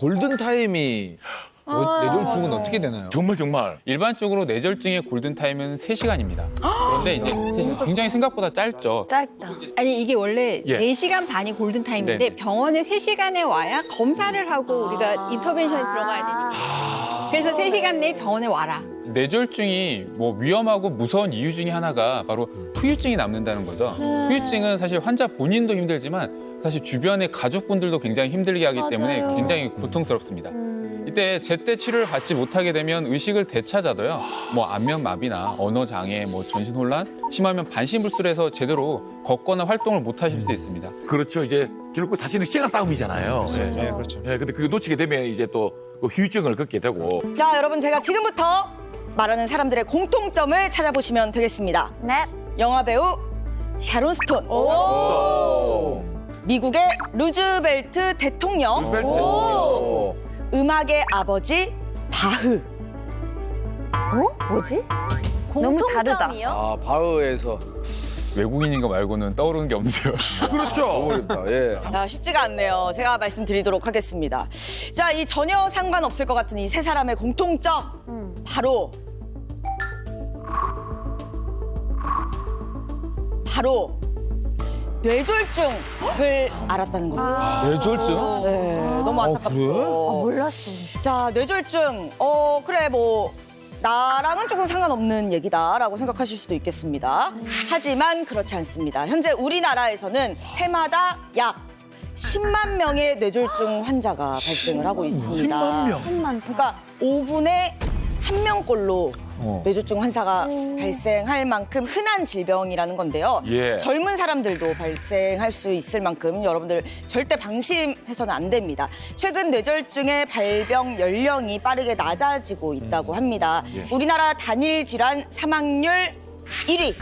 골든타임이 뇌졸중은 어떻게 되나요? 정말 일반적으로 뇌졸중의 골든타임은 3시간입니다. 그런데 이제 3시간 굉장히 생각보다 짧죠. 짧다. 아니 이게 원래 예. 4시간 반이 골든타임인데 네네. 병원에 3시간에 와야 검사를 하고 우리가 인터벤션에 들어가야 되니까. 그래서 3시간 내에 병원에 와라. 뇌졸중이 뭐 위험하고 무서운 이유 중에 하나가 바로 후유증이 남는다는 거죠. 후유증은 사실 환자 본인도 힘들지만 사실 주변의 가족분들도 굉장히 힘들게 하기 때문에 맞아요. 굉장히 고통스럽습니다. 이때 제때 치료를 받지 못하게 되면 의식을 되찾아도요. 뭐 안면마비나 언어장애, 뭐 정신혼란, 심하면 반신불수해서 제대로 걷거나 활동을 못 하실 수 있습니다. 그렇죠. 이제 결국 사실은 시간 싸움이잖아요. 네, 그렇죠. 예, 근데 그거 놓치게 되면 이제 또 후유증을 겪게 되고. 자, 여러분 제가 지금부터 말하는 사람들의 공통점을 찾아보시면 되겠습니다. 네. 영화 배우 샤론 스톤, 미국의 루즈벨트 대통령, 루즈벨트 오. 음악의 아버지 바흐. 뭐지? 너무 다르다. 공통점이요? 아, 바흐에서 외국인인 거 말고는 떠오르는 게 없네요. 그렇죠. 어렵다. 예. 야, 쉽지가 않네요. 제가 말씀드리도록 하겠습니다. 자, 이 전혀 상관없을 것 같은 이 세 사람의 공통점, 바로 뇌졸중을 알았다는 겁니다. 뇌졸중? 네, 너무 안타깝죠. 그래? 몰랐어. 자, 뇌졸중. 그래, 뭐, 나랑은 조금 상관없는 얘기다라고 생각하실 수도 있겠습니다. 하지만 그렇지 않습니다. 현재 우리나라에서는 해마다 약 10만 명의 뇌졸중 환자가 발생을 하고 있습니다. 10만 명? 그러니까 5분에 1명꼴로 뇌졸중 환자가 발생할 만큼 흔한 질병이라는 건데요. 예. 젊은 사람들도 발생할 수 있을 만큼 여러분들 절대 방심해서는 안 됩니다. 최근 뇌졸중의 발병 연령이 빠르게 낮아지고 있다고 합니다. 우리나라 단일 질환 사망률 1위.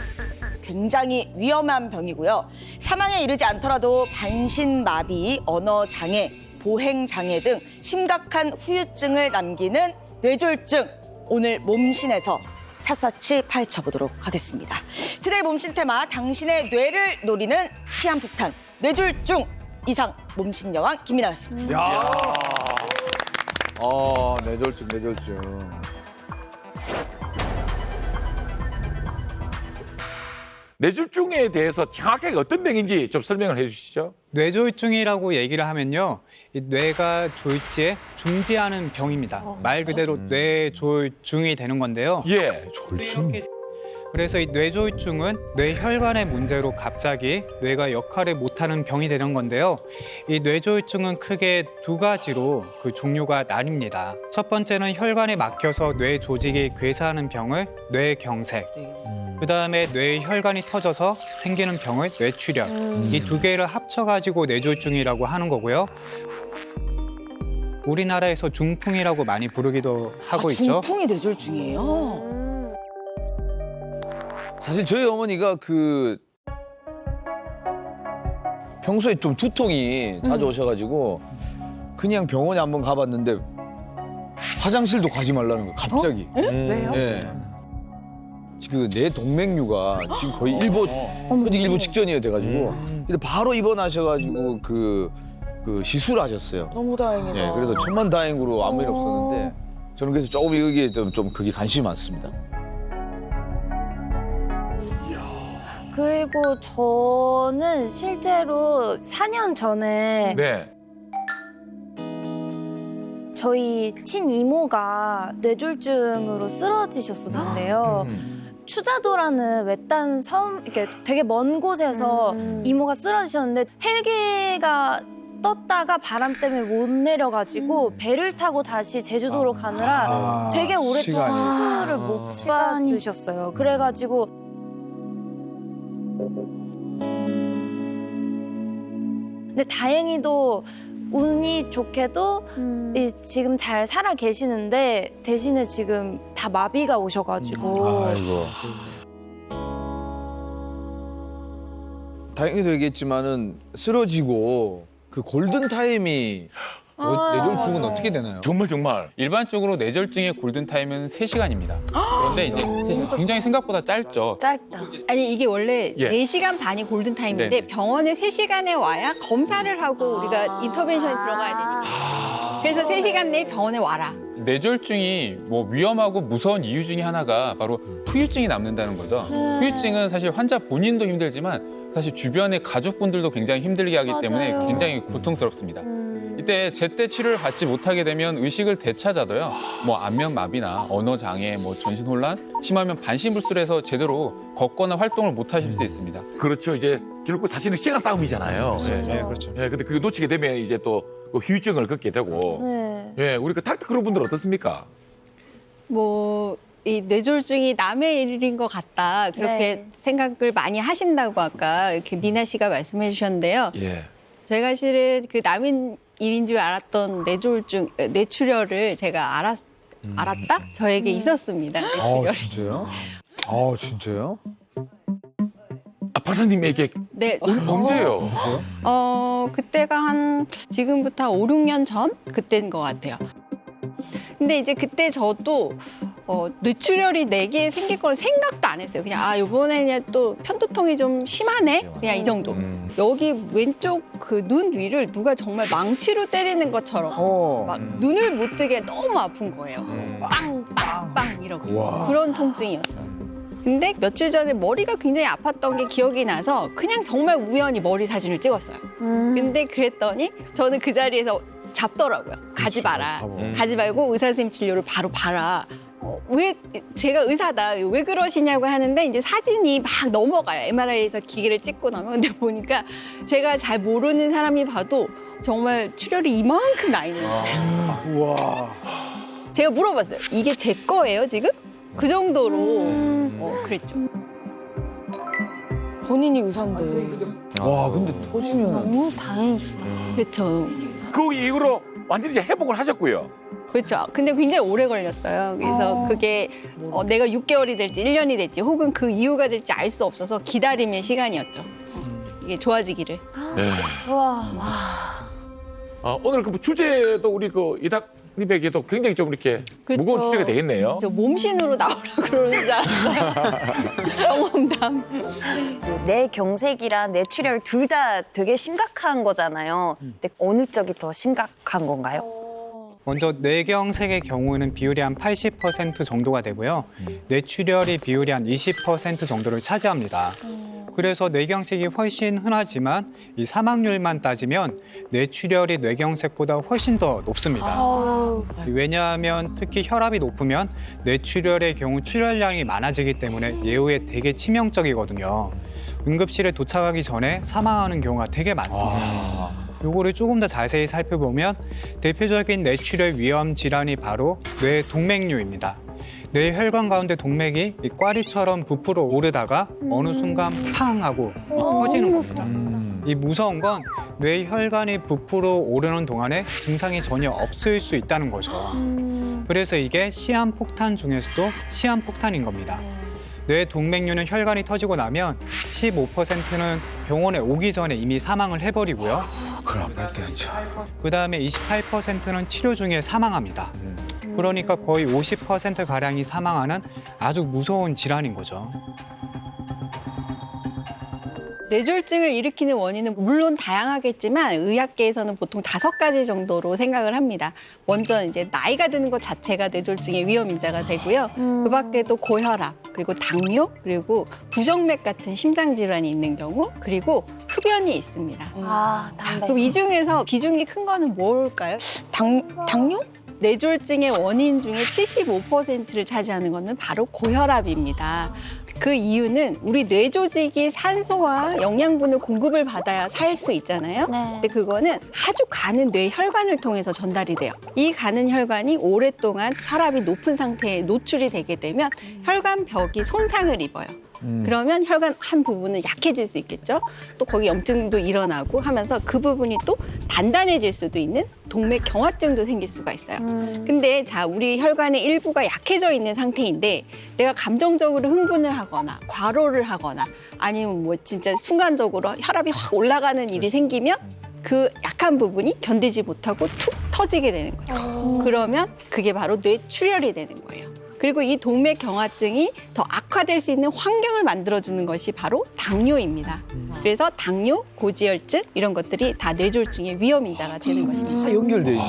굉장히 위험한 병이고요. 사망에 이르지 않더라도 반신마비, 언어장애, 보행장애 등 심각한 후유증을 남기는 뇌졸중. 오늘 몸신에서 샅샅이 파헤쳐보도록 하겠습니다. 투데이 몸신 테마, 당신의 뇌를 노리는 시한폭탄, 뇌졸중. 이상 몸신 여왕 김민아였습니다. 야. 뇌졸중. 뇌졸중에 대해서 정확하게 어떤 병인지 좀 설명을 해주시죠. 뇌졸중이라고 얘기를 하면요, 이 뇌가 졸지에 중지하는 병입니다. 말 그대로 뇌졸중이 되는 건데요. 예. 그래서 이 뇌졸중은 뇌혈관의 문제로 갑자기 뇌가 역할을 못하는 병이 되는 건데요. 이 뇌졸중은 크게 두 가지로 그 종류가 나뉩니다. 첫 번째는 혈관에 막혀서 뇌 조직이 괴사하는 병을 뇌경색. 그다음에 뇌혈관이 터져서 생기는 병을 뇌출혈. 이 두 개를 합쳐가지고 뇌졸중이라고 하는 거고요. 우리나라에서 중풍이라고 많이 부르기도 하고 있죠. 중풍이 뇌졸중이에요. 사실 저희 어머니가 평소에 좀 두통이 자주 오셔가지고 그냥 병원에 한번 가봤는데 화장실도 가지 말라는 거예요. 갑자기. 왜요? 예. 내 동맥류가 지금 거의 솔직히 일보 직전이어야 돼가지고 근데 바로 입원하셔가지고 그 시술하셨어요. 너무 다행이다. 예, 그래서 천만다행으로 아무 일 없었는데 저는 그래서 조금 여기에 좀 그게 관심이 많습니다. 그리고 저는 실제로 4년 전에 네. 저희 친이모가 뇌졸중으로 쓰러지셨었는데요. 추자도라는 외딴 섬, 이렇게 되게 먼 곳에서 이모가 쓰러지셨는데 헬기가 떴다가 바람 때문에 못 내려가지고 배를 타고 다시 제주도로 가느라 되게 오랫동안 수술을 못 받으셨어요. 그래가지고 근데 다행히도 운이 좋게도 지금 잘 살아 계시는데 대신에 지금 다 마비가 오셔가지고 아이고. 다행히도 얘기했지만은 쓰러지고 그 골든타임이 뇌졸중은 어떻게 되나요? 정말. 일반적으로 뇌졸중의 골든타임은 3시간입니다. 그런데 이제 3시간 굉장히 생각보다 짧죠. 짧다. 아니 이게 원래 예. 4시간 반이 골든타임인데 네. 병원에 3시간에 와야 검사를 하고 우리가 인터벤션에 들어가야 되니까. 그래서 3시간 내에 병원에 와라. 뇌졸중이 뭐 위험하고 무서운 이유 중에 하나가 바로 후유증이 남는다는 거죠. 후유증은 사실 환자 본인도 힘들지만 사실 주변의 가족분들도 굉장히 힘들게 하기 때문에 맞아요. 굉장히 고통스럽습니다. 이때 제때 치료를 받지 못하게 되면 의식을 되찾아도요. 뭐 안면마비나 언어장애, 뭐 전신혼란, 심하면 반신불수해서 제대로 걷거나 활동을 못 하실 수 있습니다. 그렇죠. 이제 결국 사실은 시간 싸움이잖아요. 예. 네, 그렇죠. 예, 근데 그거 놓치게 되면 이제 또 그 후유증을 겪게 되고. 네. 예, 우리 그 닥터 그런 분들 어떻습니까? 뭐 이 뇌졸중이 남의 일인 것 같다 그렇게 네. 생각을 많이 하신다고 아까 이렇게 미나 씨가 말씀해 주셨는데요. 예. 저희가 실은 그 남의 일인 줄 알았던 뇌졸중, 뇌출혈을 제가 알았다? 저에게 있었습니다. 뇌출혈이. 진짜요? 진짜요? 아, 박사님에게 네. 언제요? 그때가 한 지금부터 한 5, 6년 전 그때인 것 같아요. 근데 이제 그때 저도 뇌출혈이 내게 생길 걸 생각도 안 했어요. 그냥 이번에 그냥 또 편두통이 좀 심하네? 그냥 이 정도. 여기 왼쪽 그 눈 위를 누가 정말 망치로 때리는 것처럼 막 눈을 못 뜨게 너무 아픈 거예요. 빵빵빵 이러고 와. 그런 통증이었어요. 근데 며칠 전에 머리가 굉장히 아팠던 게 기억이 나서 그냥 정말 우연히 머리 사진을 찍었어요. 근데 그랬더니 저는 그 자리에서 잡더라고요. 가지 마라. 가지 말고 의사 선생님 진료를 바로 봐라. 왜 제가 의사다. 왜 그러시냐고 하는데 이제 사진이 막 넘어가요. MRI에서 기계를 찍고 나면 근데 보니까 제가 잘 모르는 사람이 봐도 정말 출혈이 이만큼 나 있는 거예요. 우와. 제가 물어봤어요. 이게 제 거예요, 지금? 그 정도로 그랬죠. 본인이 의사인데. 와, 근데 터지면 너무 다행이시다. 그렇죠. 그 이후로 완전히 이제 회복을 하셨고요. 그렇죠. 근데 굉장히 오래 걸렸어요. 그래서 그게 내가 6개월이 될지 1년이 될지 혹은 그 이유가 될지 알 수 없어서 기다림의 시간이었죠. 이게 좋아지기를. 네. 와. 오늘 그 주제도 우리 그 이닥님에게도 굉장히 좀 이렇게 그렇죠. 무거운 주제가 되겠네요. 저 몸신으로 나오라 그러는 줄 알았어요. 경험담. 뇌경색이랑 뇌출혈 둘 다 되게 심각한 거잖아요. 근데 어느 쪽이 더 심각한 건가요? 먼저 뇌경색의 경우는 비율이 한 80% 정도가 되고요. 뇌출혈이 비율이 한 20% 정도를 차지합니다. 그래서 뇌경색이 훨씬 흔하지만 이 사망률만 따지면 뇌출혈이 뇌경색보다 훨씬 더 높습니다. 왜냐하면 특히 혈압이 높으면 뇌출혈의 경우 출혈량이 많아지기 때문에 예후에 되게 치명적이거든요. 응급실에 도착하기 전에 사망하는 경우가 되게 많습니다. 요거를 조금 더 자세히 살펴보면 대표적인 뇌출혈 위험 질환이 바로 뇌동맥류입니다. 뇌혈관 가운데 동맥이 이 꽈리처럼 부풀어 오르다가 어느 순간 팡 하고 터지는 겁니다. 이 무서운 건 뇌혈관이 부풀어 오르는 동안에 증상이 전혀 없을 수 있다는 거죠. 그래서 이게 시한폭탄 중에서도 시한폭탄인 겁니다. 뇌동맥류는 혈관이 터지고 나면 15%는 병원에 오기 전에 이미 사망을 해버리고요. 그럼 때 진짜. 그 다음에 28%는 치료 중에 사망합니다. 그러니까 거의 50%가량이 사망하는 아주 무서운 질환인 거죠. 뇌졸중을 일으키는 원인은 물론 다양하겠지만 의학계에서는 보통 5가지 정도로 생각을 합니다. 먼저 이제 나이가 드는 것 자체가 뇌졸중의 위험 인자가 되고요. 그 밖에도 고혈압, 그리고 당뇨, 그리고 부정맥 같은 심장 질환이 있는 경우, 그리고 흡연이 있습니다. 그럼 이 중에서 비중이 큰 거는 뭘까요? 당뇨? 뇌졸중의 원인 중에 75%를 차지하는 것은 바로 고혈압입니다. 그 이유는 우리 뇌 조직이 산소와 영양분을 공급을 받아야 살 수 있잖아요. 근데 그거는 아주 가는 뇌혈관을 통해서 전달이 돼요. 이 가는 혈관이 오랫동안 혈압이 높은 상태에 노출이 되게 되면 혈관벽이 손상을 입어요. 그러면 혈관 한 부분은 약해질 수 있겠죠. 또 거기 염증도 일어나고 하면서 그 부분이 또 단단해질 수도 있는 동맥 경화증도 생길 수가 있어요. 근데 자, 우리 혈관의 일부가 약해져 있는 상태인데 내가 감정적으로 흥분을 하거나 과로를 하거나 아니면 뭐 진짜 순간적으로 혈압이 확 올라가는 일이 생기면 그 약한 부분이 견디지 못하고 툭 터지게 되는 거죠. 그러면 그게 바로 뇌출혈이 되는 거예요. 그리고 이 동맥 경화증이 더 악화될 수 있는 환경을 만들어주는 것이 바로 당뇨입니다. 그래서 당뇨, 고지혈증 이런 것들이 다 뇌졸중의 위험 인자가 되는 것입니다. 다 연결돼 있네.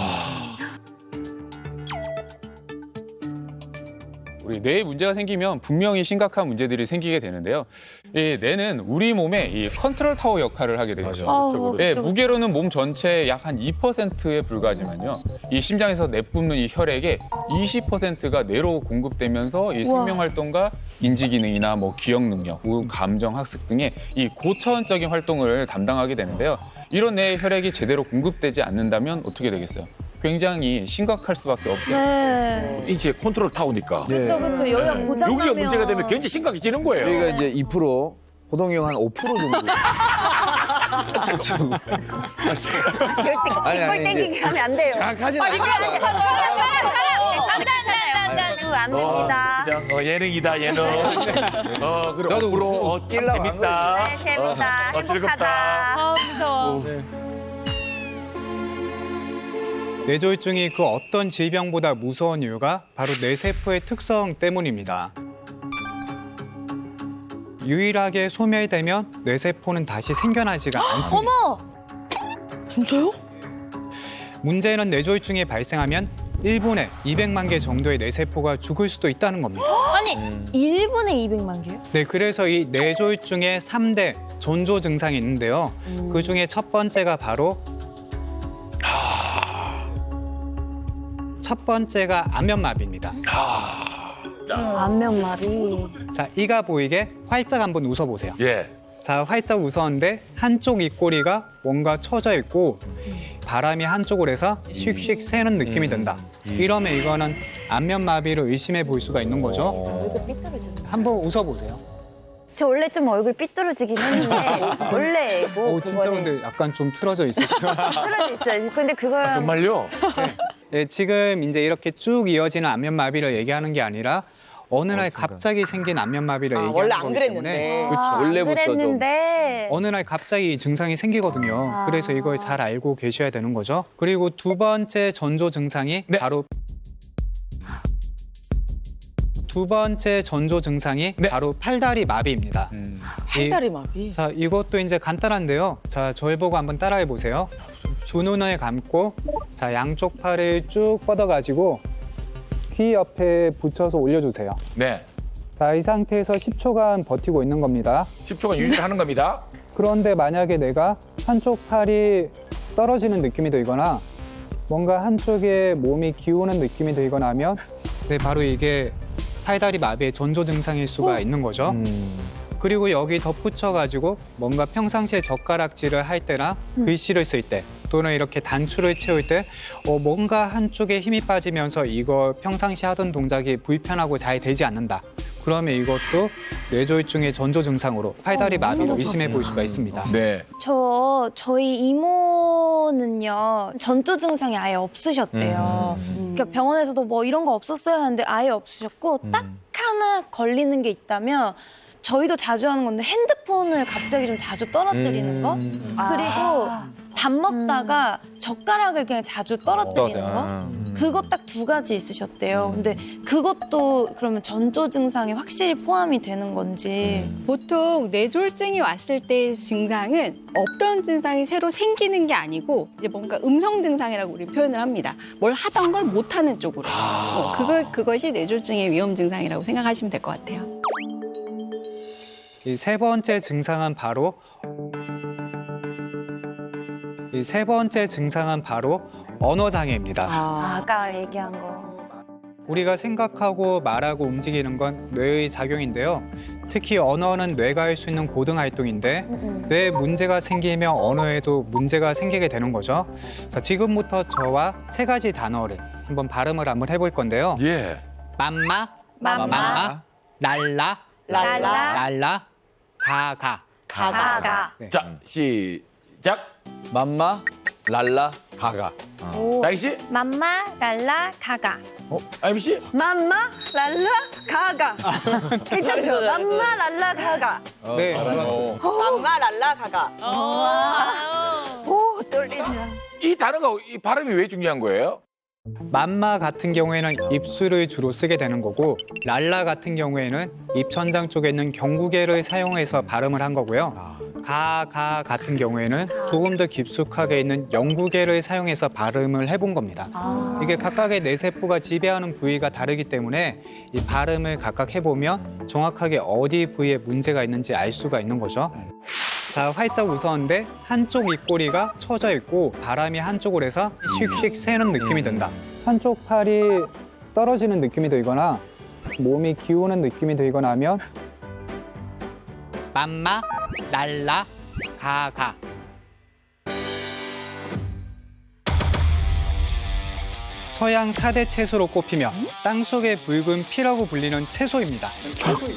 우리 뇌에 문제가 생기면 분명히 심각한 문제들이 생기게 되는데요. 이 뇌는 우리 몸의 이 컨트롤 타워 역할을 하게 되죠. 예, 무게로는 몸 전체의 약 한 2%에 불과하지만요. 이 심장에서 내뿜는 이 혈액의 20%가 뇌로 공급되면서 이 생명 활동과 인지 기능이나 뭐 기억 능력, 감정 학습 등의 이 고차원적인 활동을 담당하게 되는데요. 이런 뇌의 혈액이 제대로 공급되지 않는다면 어떻게 되겠어요? 굉장히 심각할 수밖에 없죠. 네. 인체의 컨트롤 타워니까. 네. 그렇죠. 여기가 고장 여기가 나면 문제가 되면 굉장히 심각해지는 거예요. 여기가 이제 2%, 호동이 형 한 5% 정도. 아니, 꼴 아니, 땡기게 하면 안 돼요. 정확하진 않아요. 안 됩니다. 그냥 예능이다 예능. 그래 나도 앞으로 찔러만 재밌다. 네, 재밌다. 즐겁다. 행복하다. 아, 무서워. 뇌졸중이 그 어떤 질병보다 무서운 이유가 바로 뇌세포의 특성 때문입니다. 유일하게 소멸되면 뇌세포는 다시 생겨나지가 않습니다. 어머! 진짜요? 문제는 뇌졸중이 발생하면 1분에 200만 개 정도의 뇌세포가 죽을 수도 있다는 겁니다. 아니, 1분에 200만 개요? 네, 그래서 이 뇌졸중의 3대 전조 증상이 있는데요. 그 중에 첫 번째가 바로 첫 번째가 안면마비입니다. 안면마비. 자, 이가 보이게 활짝 한번 웃어보세요. 예. 자, 활짝 웃었는데 한쪽 입꼬리가 뭔가 처져 있고 바람이 한쪽으로 해서 슉슉 새는 느낌이 든다. 이러면 이거는 안면마비를 의심해 볼 수가 있는 거죠. 한번 웃어보세요. 저 원래 좀 얼굴 삐뚤어지긴 했는데 원래 뭐 진짜 근데 약간 좀 틀어져 있으시죠? 삐뚤어져 있어요. 근데 그걸 정말요? 네, 지금 이제 이렇게 쭉 이어지는 안면마비를 얘기하는 게 아니라 어느 날 갑자기 생긴 안면마비를 얘기하는 원래 거기 안 때문에 그랬는데. 그렇죠. 안 원래부터 좀. 그랬는데 어느 날 갑자기 이 증상이 생기거든요. 아. 그래서 이걸 잘 알고 계셔야 되는 거죠. 그리고 두 번째 전조 증상이 네. 바로 네. 바로 팔다리 마비입니다. 팔다리 마비. 자, 이것도 이제 간단한데요. 자, 저를 보고 한번 따라해 보세요. 두 눈을 감고 자, 양쪽 팔을 쭉 뻗어가지고 귀 옆에 붙여서 올려주세요. 네. 자, 이 상태에서 10초간 버티고 있는 겁니다. 10초간 유지하는 겁니다. 그런데 만약에 내가 한쪽 팔이 떨어지는 느낌이 들거나 뭔가 한쪽에 몸이 기우는 느낌이 들거나 하면 네, 바로 이게 팔다리 마비의 전조 증상일 수가 있는 거죠. 그리고 여기 덧붙여가지고 뭔가 평상시에 젓가락질을 할 때나 글씨를 쓸 때 또는 이렇게 단추를 채울 때 뭔가 한쪽에 힘이 빠지면서 이거 평상시 하던 동작이 불편하고 잘 되지 않는다. 그러면 이것도 뇌졸중의 전조 증상으로 팔다리 마비를 의심해 볼 수가 있습니다. 네. 저희 이모는요, 전조 증상이 아예 없으셨대요. 그러니까 병원에서도 뭐 이런 거 없었어요 하는데 아예 없으셨고, 딱 하나 걸리는 게 있다면, 저희도 자주 하는 건데 핸드폰을 갑자기 좀 자주 떨어뜨리는 거? 그리고 밥 먹다가 젓가락을 그냥 자주 떨어뜨리는 거? 그거 딱 두 가지 있으셨대요. 근데 그것도 그러면 전조 증상에 확실히 포함이 되는 건지. 보통 뇌졸중이 왔을 때의 증상은 없던 증상이 새로 생기는 게 아니고 이제 뭔가 음성 증상이라고 우리 표현을 합니다. 뭘 하던 걸 못하는 쪽으로. 그것이 뇌졸중의 위험 증상이라고 생각하시면 될 것 같아요. 이 세 번째 증상은 바로 언어 장애입니다. 아까 얘기한 거. 우리가 생각하고 말하고 움직이는 건 뇌의 작용인데요. 특히 언어는 뇌가 할 수 있는 고등 활동인데 뇌에 문제가 생기면 언어에도 문제가 생기게 되는 거죠. 자, 지금부터 저와 세 가지 단어를 한번 발음을 한번 해볼 건데요. 예. 맘마, 맘마, 랄라, 랄라, 가가. 네. 자, 시작. 맘마, 랄라, 가가. 나희 씨, 맘마, 랄라, 가가. 아이미 씨. 맘마 랄라 가가. 괜찮죠? 맘마 랄라 가가. 네, 맘마 랄라 가가. 오 떨리냐. 이 단어가 이 발음이 왜 중요한 거예요? 맘마 같은 경우에는 입술을 주로 쓰게 되는 거고 랄라 같은 경우에는 입천장 쪽에 있는 경구개를 사용해서 발음을 한 거고요. 가 같은 경우에는 조금 더 깊숙하게 있는 영구개를 사용해서 발음을 해본 겁니다. 이게 각각의 뇌세포가 지배하는 부위가 다르기 때문에 이 발음을 각각 해보면 정확하게 어디 부위에 문제가 있는지 알 수가 있는 거죠. 자, 활짝 웃었는데 한쪽 입꼬리가 처져 있고 바람이 한쪽으로 해서 슉슉 새는 느낌이 든다. 한쪽 팔이 떨어지는 느낌이 들거나 몸이 기우는 느낌이 들거나 하면 맘마, 랄라, 가. 서양 4대 채소로 꼽히며 땅속의 붉은 피라고 불리는 채소입니다.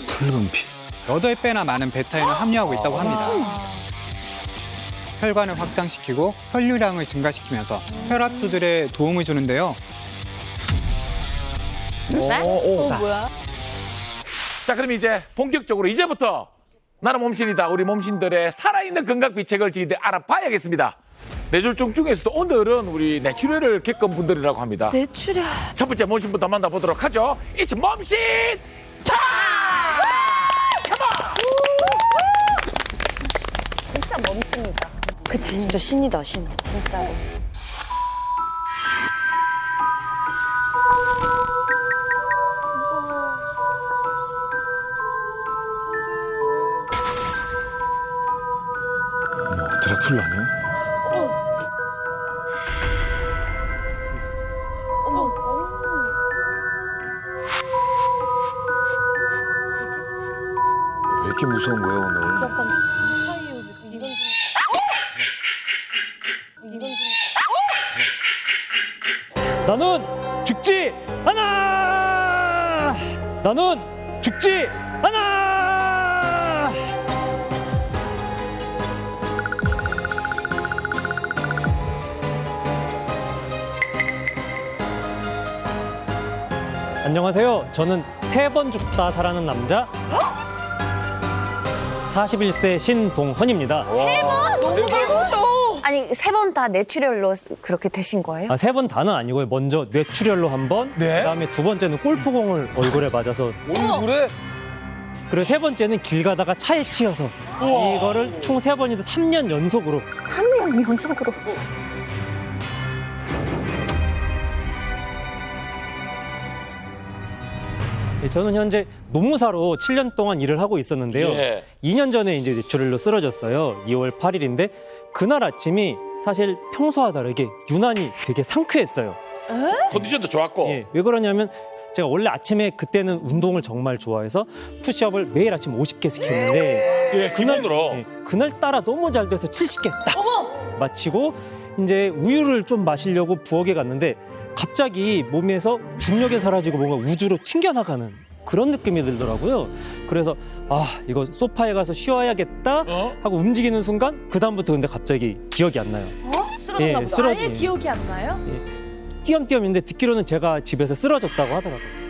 붉은 피. 8배나 많은 베타인을 함유하고 있다고 합니다. 혈관을 확장시키고 혈류량을 증가시키면서 혈압 조절에 도움을 주는데요. 뭐야? 자, 그럼 이제 본격적으로 이제부터 나는 몸신이다. 우리 몸신들의 살아있는 건강 비책을 저희들 알아봐야겠습니다. 뇌졸중 중에서도 오늘은 우리 뇌출혈을 겪은 분들이라고 합니다. 뇌출혈. 첫 번째 몸신부터 만나보도록 하죠. It's 몸신 타임! 진짜 멈습니다. 그치, 진짜 신이다, 신. 진짜로. 드라큘라네. 왜 이렇게 무서운 거예요 오늘? 나는 죽지 않아! 나는 죽지 않아! 안녕하세요. 저는 3번 죽다 살아난 남자 41세 신동헌입니다. 아니 3번 다 뇌출혈로 그렇게 되신 거예요? 3번 다는 아니고요. 먼저 뇌출혈로 한 번, 네. 그다음에 2번째는 골프공을 얼굴에 맞아서, 얼굴에? 그리고 3번째는 길 가다가 차에 치여서 이거를 총 3번이도 3년 연속으로. 3년 연속으로. 저는 현재 노무사로 7년 동안 일을 하고 있었는데요. 예. 2년 전에 이제 뇌출혈로 쓰러졌어요. 2월 8일인데 그날 아침이 사실 평소와 다르게 유난히 되게 상쾌했어요. 컨디션도 좋았고. 예, 왜 그러냐면 제가 원래 아침에 그때는 운동을 정말 좋아해서 푸시업을 매일 아침 50개씩 했는데 예, 기본으로. 그날따라 너무 잘 돼서 70개 딱 마치고 이제 우유를 좀 마시려고 부엌에 갔는데 갑자기 몸에서 중력이 사라지고 뭔가 우주로 튕겨나가는 그런 느낌이 들더라고요. 그래서 이거 소파에 가서 쉬어야겠다 하고 움직이는 순간 그다음부터 근데 갑자기 기억이 안 나요. 쓰러졌나 보다. 아예 예. 기억이 안 나요? 띄엄띄엄인데 듣기로는 제가 집에서 쓰러졌다고 하더라고요.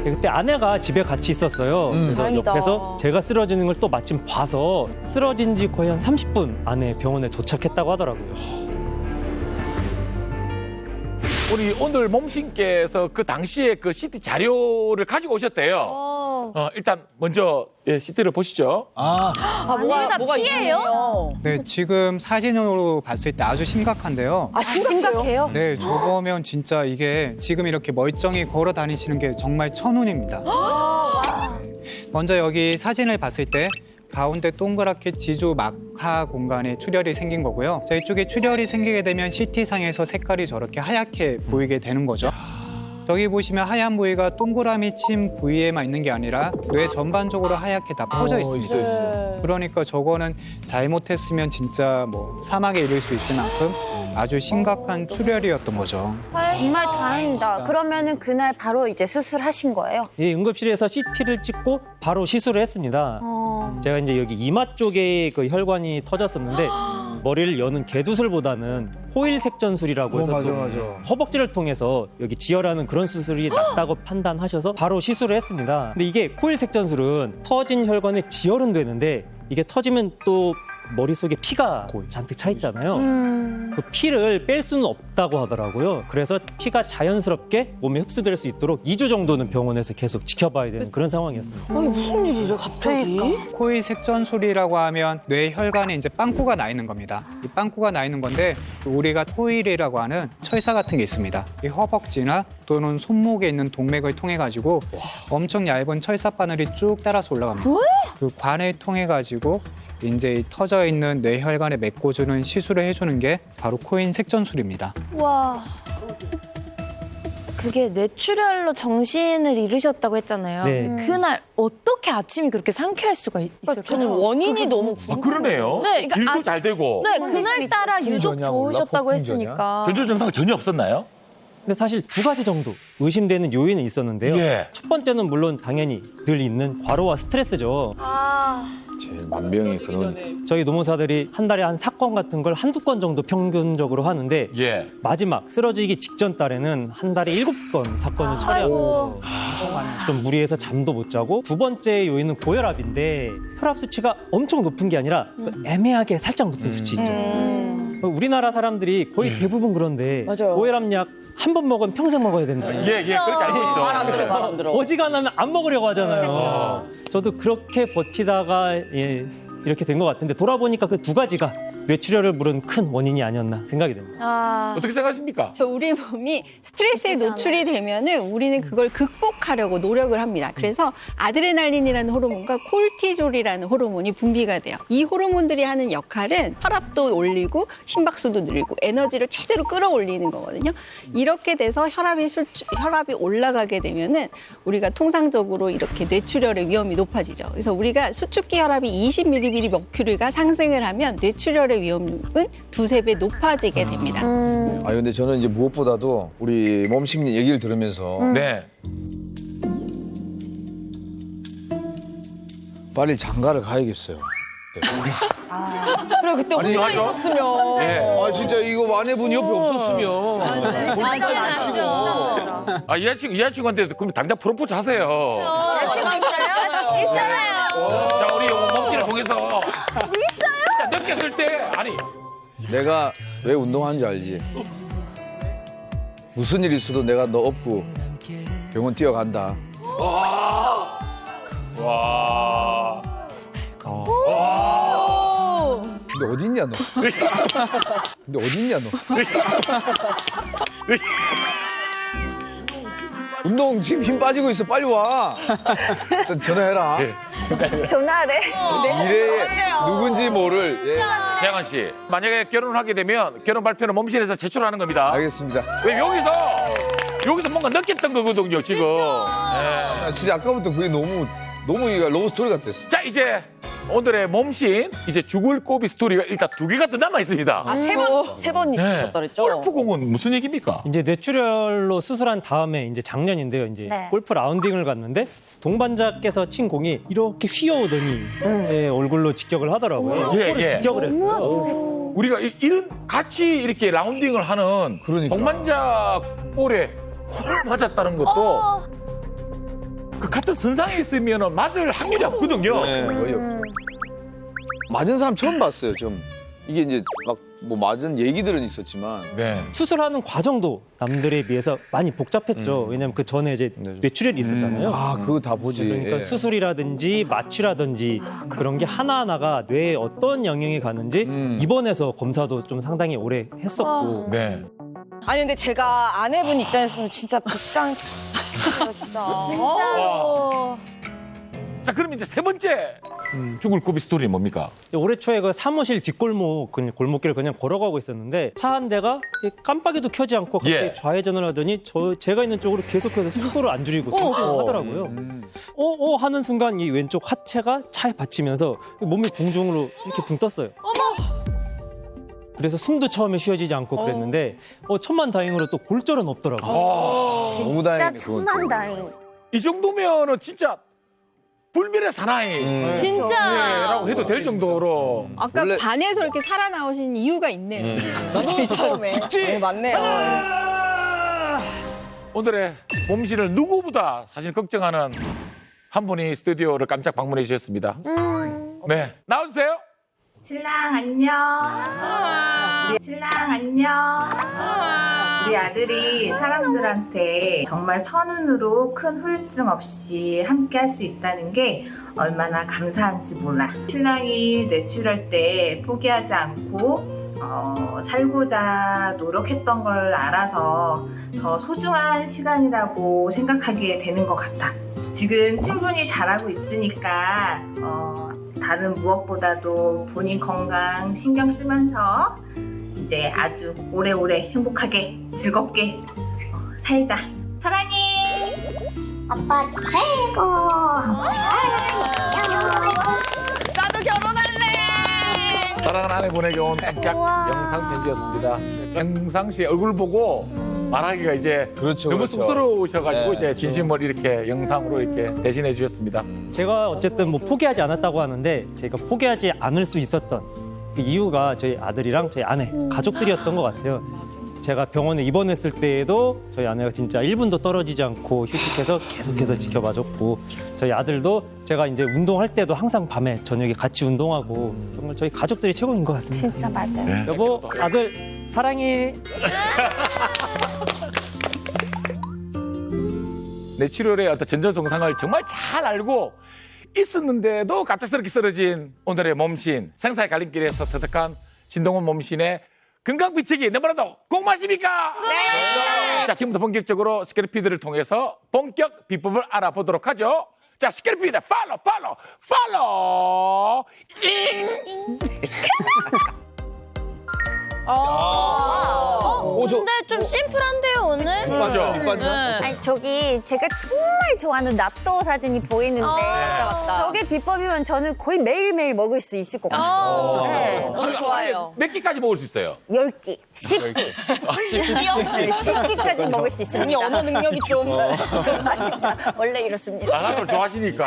그때 아내가 집에 같이 있었어요. 그래서 다행이다. 옆에서 제가 쓰러지는 걸 또 마침 봐서 쓰러진 지 거의 한 30분 안에 병원에 도착했다고 하더라고요. 우리 오늘 몸신께서 그 당시에 그 CT 자료를 가지고 오셨대요. 일단 먼저 CT를 보시죠. 뭐가 피해요? 네, 지금 사진으로 봤을 때 아주 심각한데요. 심각해요? 네, 저거면 진짜 이게 지금 이렇게 멀쩡히 걸어 다니시는 게 정말 천운입니다. 네. 먼저 여기 사진을 봤을 때 가운데 동그랗게 지주 막하 공간에 출혈이 생긴 거고요. 자, 이쪽에 출혈이 생기게 되면 CT상에서 색깔이 저렇게 하얗게 보이게 되는 거죠. 저기 보시면 하얀 부위가 동그라미 친 부위에만 있는 게 아니라 뇌 전반적으로 하얗게 다 퍼져 있습니다. 그러니까 저거는 잘못했으면 진짜 뭐 사망에 이를 수 있을 만큼 아주 심각한 출혈이었던 거죠. 정말 다행이다. 그러면은 그날 바로 이제 수술하신 거예요? 예, 응급실에서 CT를 찍고 바로 시술을 했습니다. 제가 이제 여기 이마 쪽에 그 혈관이 터졌었는데 머리를 여는 개두술보다는 코일 색전술이라고 해서 맞아, 또 맞아. 허벅지를 통해서 여기 지혈하는 그런 수술이 낫다고 판단하셔서 바로 시술을 했습니다. 근데 이게 코일 색전술은 터진 혈관에 지혈은 되는데 이게 터지면 또 머릿속에 피가 잔뜩 차 있잖아요. 그 피를 뺄 수는 없다고 하더라고요. 그래서 피가 자연스럽게 몸에 흡수될 수 있도록 2주 정도는 병원에서 계속 지켜봐야 되는 그런 상황이었습니다. 아니 무슨 일이래 갑자기? 코일 색전술이라고 하면 뇌 혈관에 이제 빵꾸가 나 있는 겁니다. 이 빵꾸가 나 있는 건데 우리가 토일이라고 하는 철사 같은 게 있습니다. 이 허벅지나 또는 손목에 있는 동맥을 통해 가지고 엄청 얇은 철사 바늘이 쭉 따라서 올라갑니다. 그 관을 통해 가지고 이제 이 터져 있는 뇌혈관에 메꿔주는 시술을 해주는 게 바로 코일 색전술입니다. 와. 그게 뇌출혈로 정신을 잃으셨다고 했잖아요. 네. 그날 어떻게 아침이 그렇게 상쾌할 수가 있을까요? 저는 원인이 너무 아, 그러네요. 네, 그러니까 길도 잘 되고. 네, 그날따라 유독 폭풍전이야, 좋으셨다고 몰라? 했으니까. 전조 증상 전혀 없었나요? 근데 사실 2가지 정도 의심되는 요인은 있었는데요. 예. 첫 번째는 물론 당연히 늘 있는 과로와 스트레스죠. 제일 만병의 근원이지. 저희 노무사들이 한 달에 한 사건 같은 걸 한두 건 정도 평균적으로 하는데 예. 마지막 쓰러지기 직전 달에는 한 달에 7건 사건을 처리하고 좀 무리해서 잠도 못 자고 두 번째 요인은 고혈압인데 혈압 수치가 엄청 높은 게 아니라 애매하게 살짝 높은 수치 있죠. 우리나라 사람들이 거의 대부분 그런데 맞아요. 고혈압약 한 번 먹으면 평생 먹어야 된다. 예, 그렇게 알고 있죠. 말안 들어, 말 안 들어. 어지간하면 안 먹으려고 하잖아요. 저도 그렇게 버티다가 이렇게 된 것 같은데 돌아보니까 그 2가지가 뇌출혈을 부른 큰 원인이 아니었나 생각이 됩니다. 어떻게 생각하십니까? 저 우리 몸이 스트레스에 노출이 되면은 우리는 그걸 극복하려고 노력을 합니다. 그래서 아드레날린이라는 호르몬과 콜티졸이라는 호르몬이 분비가 돼요. 이 호르몬들이 하는 역할은 혈압도 올리고 심박수도 늘리고 에너지를 최대로 끌어올리는 거거든요. 이렇게 돼서 혈압이 올라가게 되면은 우리가 통상적으로 이렇게 뇌출혈의 위험이 높아지죠. 그래서 우리가 수축기 혈압이 20mg/H가 상승을 하면 뇌출혈의 위험은 2~3배 높아지게 됩니다. 아 근데 저는 이제 무엇보다도 우리 몸심리 얘기를 들으면서 네. 빨리 장가를 가야겠어요. 그래 그때 아니, 혼자 맞아. 있었으면. 예. 아 진짜 이거 아내분이 옆에 없었으면 맞아요. 아, 여자친구한테 그럼 당장 프로포즈 하세요. 자, 우리 몸씨를 통해서. 있어요? 느꼈을 때, 아니. 내가 왜 운동하는지 알지? 무슨 일 있어도 내가 너 업고 병원 뛰어간다. 와. 근데 어디 있냐 너? 근데 어디 있냐 너? 운동 지금 힘 빠지고 있어. 빨리 와. 일단 전화해라. 전화를 미래에 누군지 모를. 예. 태양한 씨, 만약에 결혼을 하게 되면 결혼 발표는 몸실에서 제출하는 겁니다. 알겠습니다. 왜 여기서 뭔가 느꼈던 거거든요, 지금. 예. 나 진짜 아까부터 그게 너무 이거 러브 스토리 같았어. 자, 이제 오늘의 몸신 이제 죽을 고비 스토리가 일단 2개가 더 남아 있습니다. 아, 세 번 있었다 그랬죠? 골프공은 무슨 얘기입니까? 이제 뇌출혈로 수술한 다음에 이제 작년인데요. 이제 네. 골프 라운딩을 갔는데 동반자께서 친 공이 이렇게 휘어오더니 얼굴로 직격을 하더라고요. 예, 코를 예. 직격을 했어요. 우리가 이런 같이 이렇게 라운딩을 하는 그러니까. 동반자 볼에 코를 맞았다는 것도 그 같은 선상에 있으면 맞을 확률이 없거든요. 네, 거의 없죠. 맞은 사람 처음 봤어요. 좀 이게 이제 막 뭐 맞은 얘기들은 있었지만 네. 수술하는 과정도 남들에 비해서 많이 복잡했죠. 왜냐하면 그 전에 이제 뇌출혈이 있었잖아요. 아 그거 다 보지. 그러니까 예. 수술이라든지 마취라든지 그런 게 하나하나가 뇌에 어떤 영향이 가는지 입원해서 검사도 좀 상당히 오래 했었고 네. 아니 근데 제가 아내분 입장이었으면 진짜 복장 진짜. 와. 자, 그럼 이제 세 번째 죽을 고비 스토리는 뭡니까? 올해 초에 그 사무실 뒷골목 골목길을 그냥 걸어가고 있었는데 차 한 대가 깜빡이도 켜지 않고 갑자기 예. 좌회전을 하더니 제가 있는 쪽으로 계속해서 속도를 안 줄이고 통행을 하더라고요. 하는 순간 이 왼쪽 하체가 차에 받치면서 몸이 공중으로 이렇게 붕 떴어요. 그래서 숨도 처음에 쉬어지지 않고 그랬는데 천만다행으로 또 골절은 없더라고요. 너무 진짜 다행이네. 그건 또. 천만다행. 이 정도면은 진짜 불멸의 사나이 진짜. 해도 될 정도로 아까 원래- 반에서 이렇게 살아나오신 이유가 있네요. 처음에. 네, 맞네요. 오늘의 몸신을 누구보다 사실 걱정하는 한 분이 스튜디오를 깜짝 방문해 주셨습니다. 네, 나와주세요. 신랑 안녕. 신랑 안녕. 우리 아들이 사람들한테 정말 천운으로 큰 후유증 없이 함께 할 수 있다는 게 얼마나 감사한지 몰라. 신랑이 뇌출할 때 포기하지 않고 살고자 노력했던 걸 알아서 더 소중한 시간이라고 생각하게 되는 것 같아. 지금 충분히 잘하고 있으니까 다른 무엇보다도 본인 건강 신경 쓰면서 이제 아주 오래오래 행복하게 즐겁게 살자. 사랑해. 아빠 최고. 나도 결혼할래. 사랑하는 아내분에게 온 깜짝 영상 편지였습니다. 평상시 얼굴 보고 말하기가 이제 그렇죠. 너무 그렇죠. 쑥스러우셔가지고 네. 이제 진심을 이렇게 영상으로 이렇게 대신해 주셨습니다. 제가 어쨌든 뭐 포기하지 않았다고 하는데 제가 포기하지 않을 수 있었던 그 이유가 저희 아들이랑 저희 아내, 가족들이었던 것 같아요. 제가 병원에 입원했을 때에도 저희 아내가 진짜 1분도 떨어지지 않고 휴식해서 계속해서 지켜봐줬고 저희 아들도 제가 이제 운동할 때도 항상 밤에 저녁에 같이 운동하고 정말 저희 가족들이 최고인 것 같습니다. 진짜 맞아요. 여보, 아들 사랑해. 뇌출혈의 어떤 전조 증상을 정말 잘 알고 있었는데도 갑작스럽게 쓰러진 오늘의 몸신, 생사의 갈림길에서 터득한 신동훈 몸신의 건강비책이 너무나도 궁금하십니까? 네! 자, 지금부터 본격적으로 스케르피드를 통해서 본격 비법을 알아보도록 하죠. 자, 스케르피드 팔로우! 잉! 근데 좀 심플한데요, 오늘? 맞아. 밑반찬? 아니 저기 제가 정말 좋아하는 낫또 사진이 보이는데 저게 비법이면 저는 거의 매일매일 먹을 수 있을 것 같아요. 네. 너무 좋아요. 몇 끼까지 먹을 수 있어요? 10끼, 10끼. 10끼까지 먹을 수 있습니다. 이미 언어 능력이 좀. 원래 이렇습니다. 나가는 걸 좋아하시니까.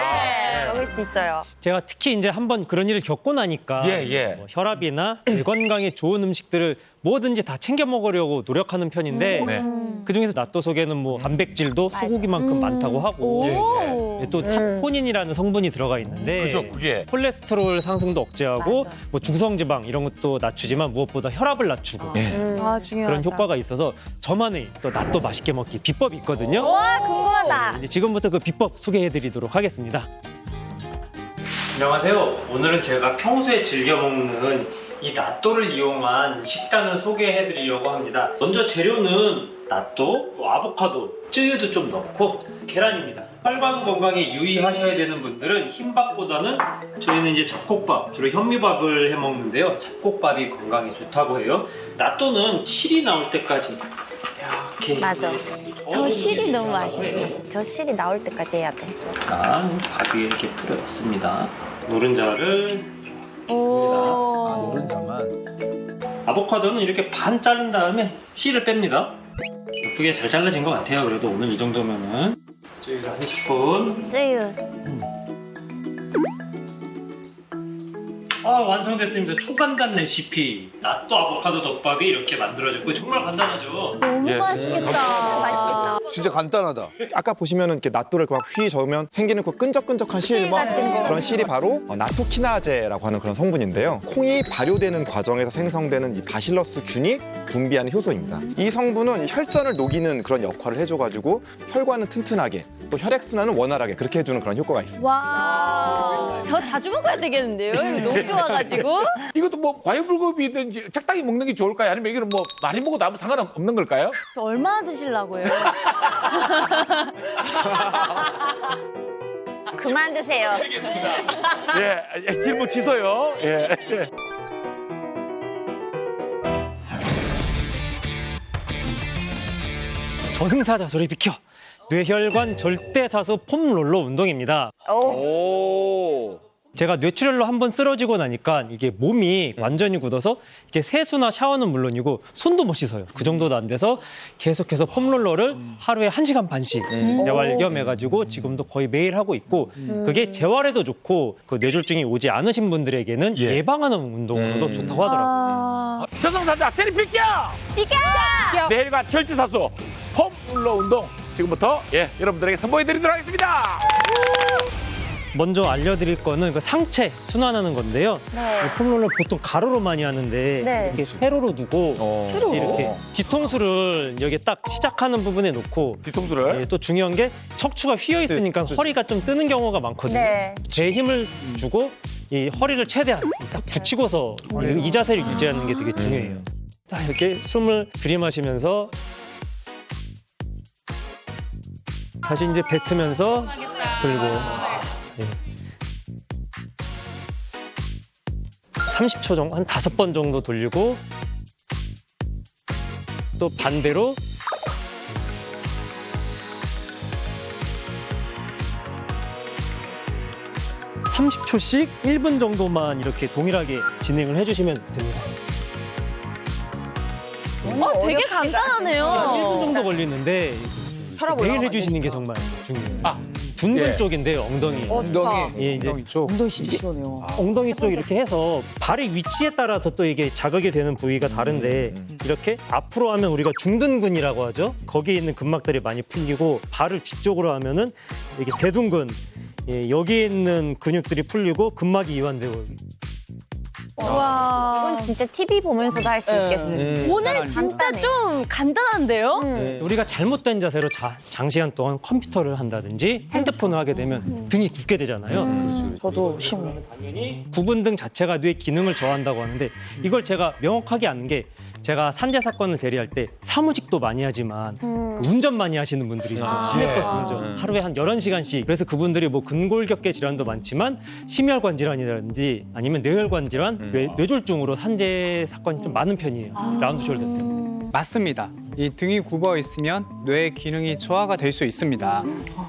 먹을 수 있어요. 제가 특히 이제 한번 그런 일을 겪고 나니까 예. 뭐 혈압이나 뇌 건강에 좋은 음식들을 뭐든지 다 챙겨 먹으려고 노력하는 편인데 네. 그중에서 낫또 속에는 뭐 단백질도 소고기만큼 많다고 하고 예. 또 사포닌이라는 성분이 들어가 있는데 그죠, 그게. 콜레스테롤 상승도 억제하고 뭐 중성지방 이런 것도 낮추지만 무엇보다 혈압을 낮추고 중요하다. 그런 효과가 있어서 저만의 또 낫또 맛있게 먹기 비법이 있거든요. 와, 궁금하다. 이제 지금부터 그 비법 소개해드리도록 하겠습니다. 안녕하세요. 오늘은 제가 평소에 즐겨 먹는 이 낫또를 이용한 식단을 소개해드리려고 합니다. 먼저 재료는 낫또, 아보카도, 쯔유도 좀 넣고 계란입니다. 혈관 건강에 유의하셔야 되는 분들은 흰밥보다는 저희는 이제 잡곡밥, 주로 현미밥을 해 먹는데요. 잡곡밥이 건강에 좋다고 해요. 낫또는 실이 나올 때까지 이렇게 맞아. 저 실이 너무 맛있어. 저 실이 나올 때까지 해야 돼. 일단 밥 위에 이렇게 뿌려놓습니다. 노른자를 오. 노른자만. 아보카도는 이렇게 반 자른 다음에 씨를 뺍니다. 예쁘게 잘 잘라진 것 같아요. 그래도 오늘 이 정도면은 저희가 한 스푼. 쯔유. 완성됐습니다. 초간단 레시피. 낫또 아보카도 덮밥이 이렇게 만들어졌고 정말 간단하죠. 너무 맛있겠다. 맛있겠다. 진짜 간단하다. 아까 보시면은 이렇게 낫또를 막 휘 저으면 생기는 그 끈적끈적한 실 같은 거. 그런 실이 바로 나토키나제라고 하는 그런 성분인데요. 콩이 발효되는 과정에서 생성되는 이 바실러스 균이 분비하는 효소입니다. 이 성분은 혈전을 녹이는 그런 역할을 해줘가지고 혈관은 튼튼하게 또 혈액순환은 원활하게 그렇게 해주는 그런 효과가 있습니다. 와. 더 자주 먹어야 되겠는데요? 이거 너무 좋아가지고. 이것도 뭐 과유불급이든지 적당히 먹는 게 좋을까요? 아니면 이거는 뭐 많이 먹어도 아무 상관없는 걸까요? 얼마나 드시려고요? 그만 드세요. 예, 질문 취소요. 예. 저승사자 저리 비켜. 뇌혈관 절대사수 폼롤러 운동입니다. 오. 제가 뇌출혈로 한번 쓰러지고 나니까 이게 몸이 완전히 굳어서 이렇게 세수나 샤워는 물론이고 손도 못 씻어요. 그 정도도 안 돼서 계속해서 폼롤러를 하루에 1시간 반씩 재활 겸 해가지고 지금도 거의 매일 하고 있고 그게 재활에도 좋고 그 뇌졸중이 오지 않으신 분들에게는 예방하는 운동으로도 좋다고 하더라고요. 저승사자 체리 비켜! 내일과 절대사수 폼롤러 운동 지금부터 여러분들에게 선보여드리도록 하겠습니다. 먼저 알려드릴 거는 그 상체 순환하는 건데요. 네. 이 폼롤러 보통 가로로 많이 하는데 네. 이렇게 세로로 두고 이렇게 뒤통수를 여기 딱 시작하는 부분에 놓고 뒤통수를 또 중요한 게 척추가 휘어 있으니까 허리가 좀 뜨는 경우가 많거든요. 네. 제 힘을 주고 이 허리를 최대한 딱 붙이고서 이 자세를 유지하는 게 되게 중요해요. 딱 이렇게 숨을 들이마시면서 다시 이제 뱉으면서 들고 30초 정도, 한 5번 정도 돌리고 또 반대로 (30초씩) 1분 정도만 이렇게 동일하게 진행을 해주시면 됩니다. 되게 간단하네요. 1분 정도 걸리는데 매일 해주시는 게 정말 중요해요. 둔근 쪽인데요, 엉덩이. 예, 이제 엉덩이 진짜 시원해요. 엉덩이 쪽 이렇게 해서 발의 위치에 따라서 또 이게 자극이 되는 부위가 다른데 이렇게 앞으로 하면 우리가 중둔근이라고 하죠. 거기에 있는 근막들이 많이 풀리고 발을 뒤쪽으로 하면은 이게 대둔근, 여기에 있는 근육들이 풀리고 근막이 이완되고. 와. 이건 진짜 TV 보면서도 할 수 있겠어요. 오늘 진짜 좀 간단한데요? 우리가 잘못된 자세로 장시간 동안 컴퓨터를 한다든지 핸드폰을 하게 되면 등이 굳게 되잖아요. 저도 심해요. 당연히 구분등 자체가 뇌 기능을 저하한다고 하는데 이걸 제가 명확하게 아는 게 제가 산재 사건을 대리할 때 사무직도 많이 하지만 운전 많이 하시는 분들이 심해버스 운전 하루에 한 11시간씩 그래서 그분들이 뭐 근골격계 질환도 많지만 심혈관 질환이라든지 아니면 뇌혈관 질환, 뇌졸중으로 산재 사건이 좀 많은 편이에요. 라운드 숄더 때문에. 맞습니다. 이 등이 굽어 있으면 뇌 기능이 저하가 될 수 있습니다.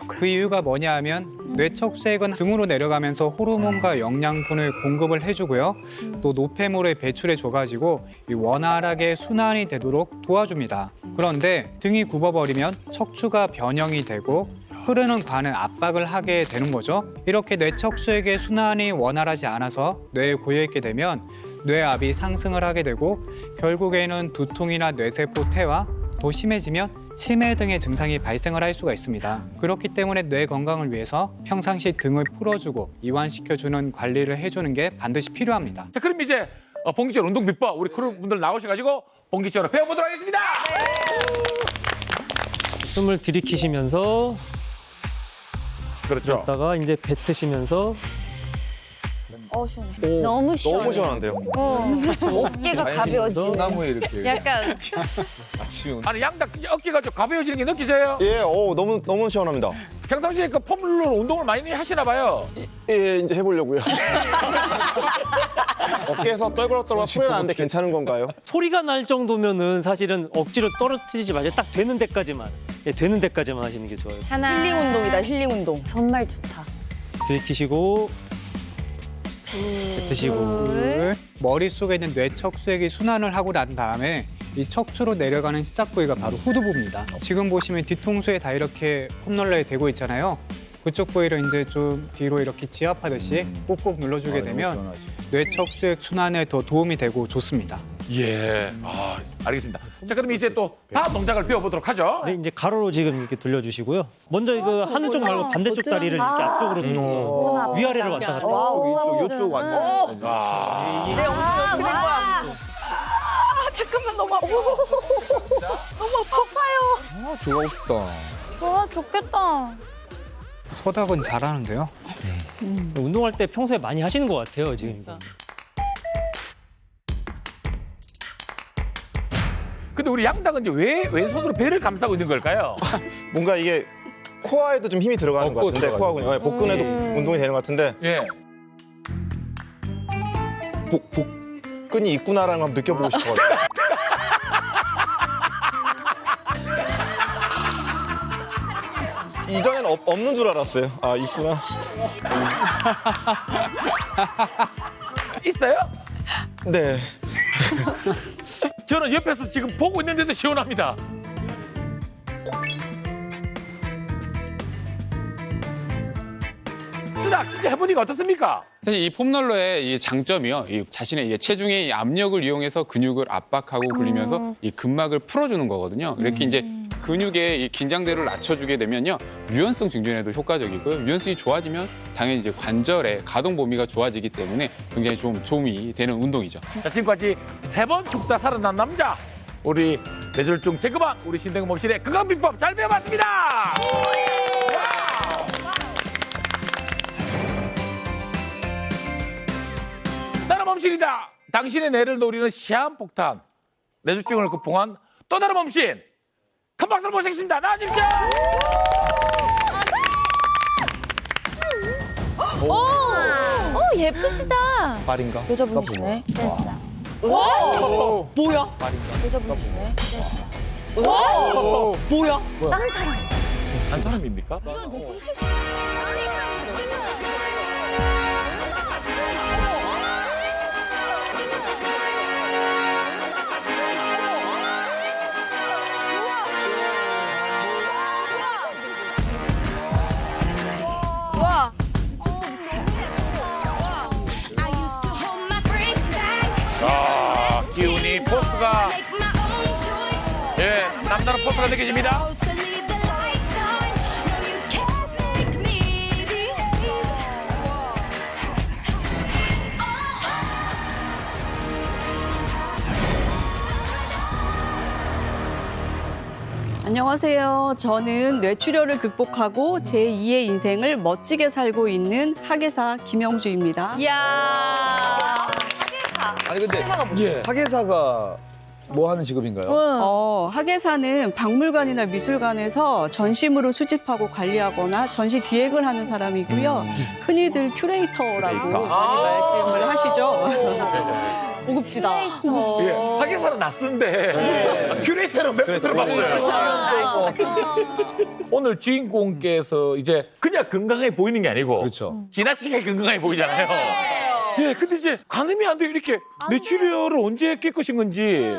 그 이유가 뭐냐 하면 뇌척수액은 등으로 내려가면서 호르몬과 영양분을 공급을 해주고요. 또 노폐물을 배출해줘가지고 이 원활하게 순환이 되도록 도와줍니다. 그런데 등이 굽어버리면 척추가 변형이 되고 흐르는 관을 압박을 하게 되는 거죠. 이렇게 뇌척수액의 순환이 원활하지 않아서 뇌에 고여있게 되면 뇌압이 상승을 하게 되고 결국에는 두통이나 뇌세포 퇴화, 더 심해지면 치매 등의 증상이 발생을 할 수가 있습니다. 그렇기 때문에 뇌 건강을 위해서 평상시 등을 풀어주고 이완시켜주는 관리를 해주는 게 반드시 필요합니다. 자, 그럼 이제 본격적으로 운동 비법 우리 크루분들 나오셔가지고 본격적으로 배워보도록 하겠습니다. 숨을 들이키시면서 그렇죠. 다가 이제 뱉으시면서 시원해. 너무 시원해. 너무 시원한데요. 어깨가 가벼워지네. 나무에 이렇게 약간 아침에 아니 양닭 진짜 어깨가 좀 가벼워지는 게 느껴져요? 예, 너무 시원합니다. 평상시에 그 폼롤러 운동을 많이 하시나 봐요. 예, 이제 해보려고요. 어깨에서 떨그럭떨그럭 소리 나는데 괜찮은 건가요? 소리가 날 정도면은 사실은 억지로 떨어뜨리지 마세요. 딱 되는 데까지만. 되는 데까지만 하시는 게 좋아요. 하나. 힐링 운동이다, 힐링 운동. 정말 좋다. 들이키시고 뱉으시고 머릿속에 있는 뇌척수액이 순환을 하고 난 다음에 이 척추로 내려가는 시작 부위가 바로 후두부입니다. 지금 보시면 뒤통수에 다 이렇게 폼롤러에 대고 있잖아요. 그쪽 부위를 이제 좀 뒤로 이렇게 지압하듯이 꼭꼭 눌러주게 되면 뇌척수액 순환에 더 도움이 되고 좋습니다. 예. 알겠습니다. 자, 그럼 이제 또 다음 동작을 배워보도록 하죠. 네, 이제 가로로 지금 이렇게 돌려주시고요. 먼저 이거 한쪽 말고 반대쪽 다리를 이렇게 앞쪽으로 좀 위아래를 왔다 갔다. 이쪽 완전. 내 엉덩이가 그럴 거야. 잠깐만 너무 아파. 너무 아파요. 좋아하고 싶다. 좋아, 좋겠다. 서답은 잘하는데요. 운동할 때 평소에 많이 하시는 것 같아요, 지금. 근데 우리 양닭은 이제 왜 왼손으로 배를 감싸고 있는 걸까요? 뭔가 이게 코어에도 좀 힘이 들어가는 것 같은데 코어 근육, 복근에도 운동이 되는 것 같은데 예. 복근이 있구나라는 걸 한번 느껴보고 싶어가지고. 이전엔 없는 줄 알았어요. 아, 있구나. 있어요? 네. 저는 옆에서 지금 보고 있는데도 시원합니다. 쓰닥 진짜 해보니까 어떻습니까? 사실 이 폼롤러의 이 장점이요. 이 자신의 이 체중의 이 압력을 이용해서 근육을 압박하고 굴리면서 이 근막을 풀어주는 거거든요. 이렇게 이제 근육의 이 긴장대를 낮춰주게 되면요. 유연성 증진에도 효과적이고요. 유연성이 좋아지면 당연히 이제 관절의 가동 범위가 좋아지기 때문에 굉장히 좀 도움이 되는 운동이죠. 자, 지금까지 3번 죽다 살아난 남자 우리 뇌졸중 체크반 우리 신동엽 몸실의 건강 비법 잘 배워봤습니다. 나는 몸실이다. 당신의 뇌를 노리는 시한폭탄 뇌졸중을 극복한 또 다른 몸신 큰 박수로 모시겠습니다. 나와주십시오. 오, 예쁘시다. 말인가? 여자분이시네. 오! 뭐야? 말인가? 여자분이시네. 뭐야? 다른 사람. 한 사람입니까? 와. 아, 기운이 포스가 예 남다른 포스가 느껴집니다. 안녕하세요. 저는 뇌출혈을 극복하고 제2의 인생을 멋지게 살고 있는 학예사 김영주입니다. 이야. 아니 근데 예. 학예사가 뭐 하는 직업인가요? 학예사는 박물관이나 미술관에서 전시물을 수집하고 관리하거나 전시 기획을 하는 사람이고요. 흔히들 큐레이터라고 말씀을 하시죠. 고급지다. 예, 학예사는 낯선데 큐레이터는 몇 번 들어봤어요. 오늘 주인공께서 이제 그냥 건강해 보이는 게 아니고 그렇죠. 지나치게 건강해 보이잖아요. 예, 근데 이제 가늠이 안 돼요. 이렇게 뇌출혈을 언제 깨끗인 건지.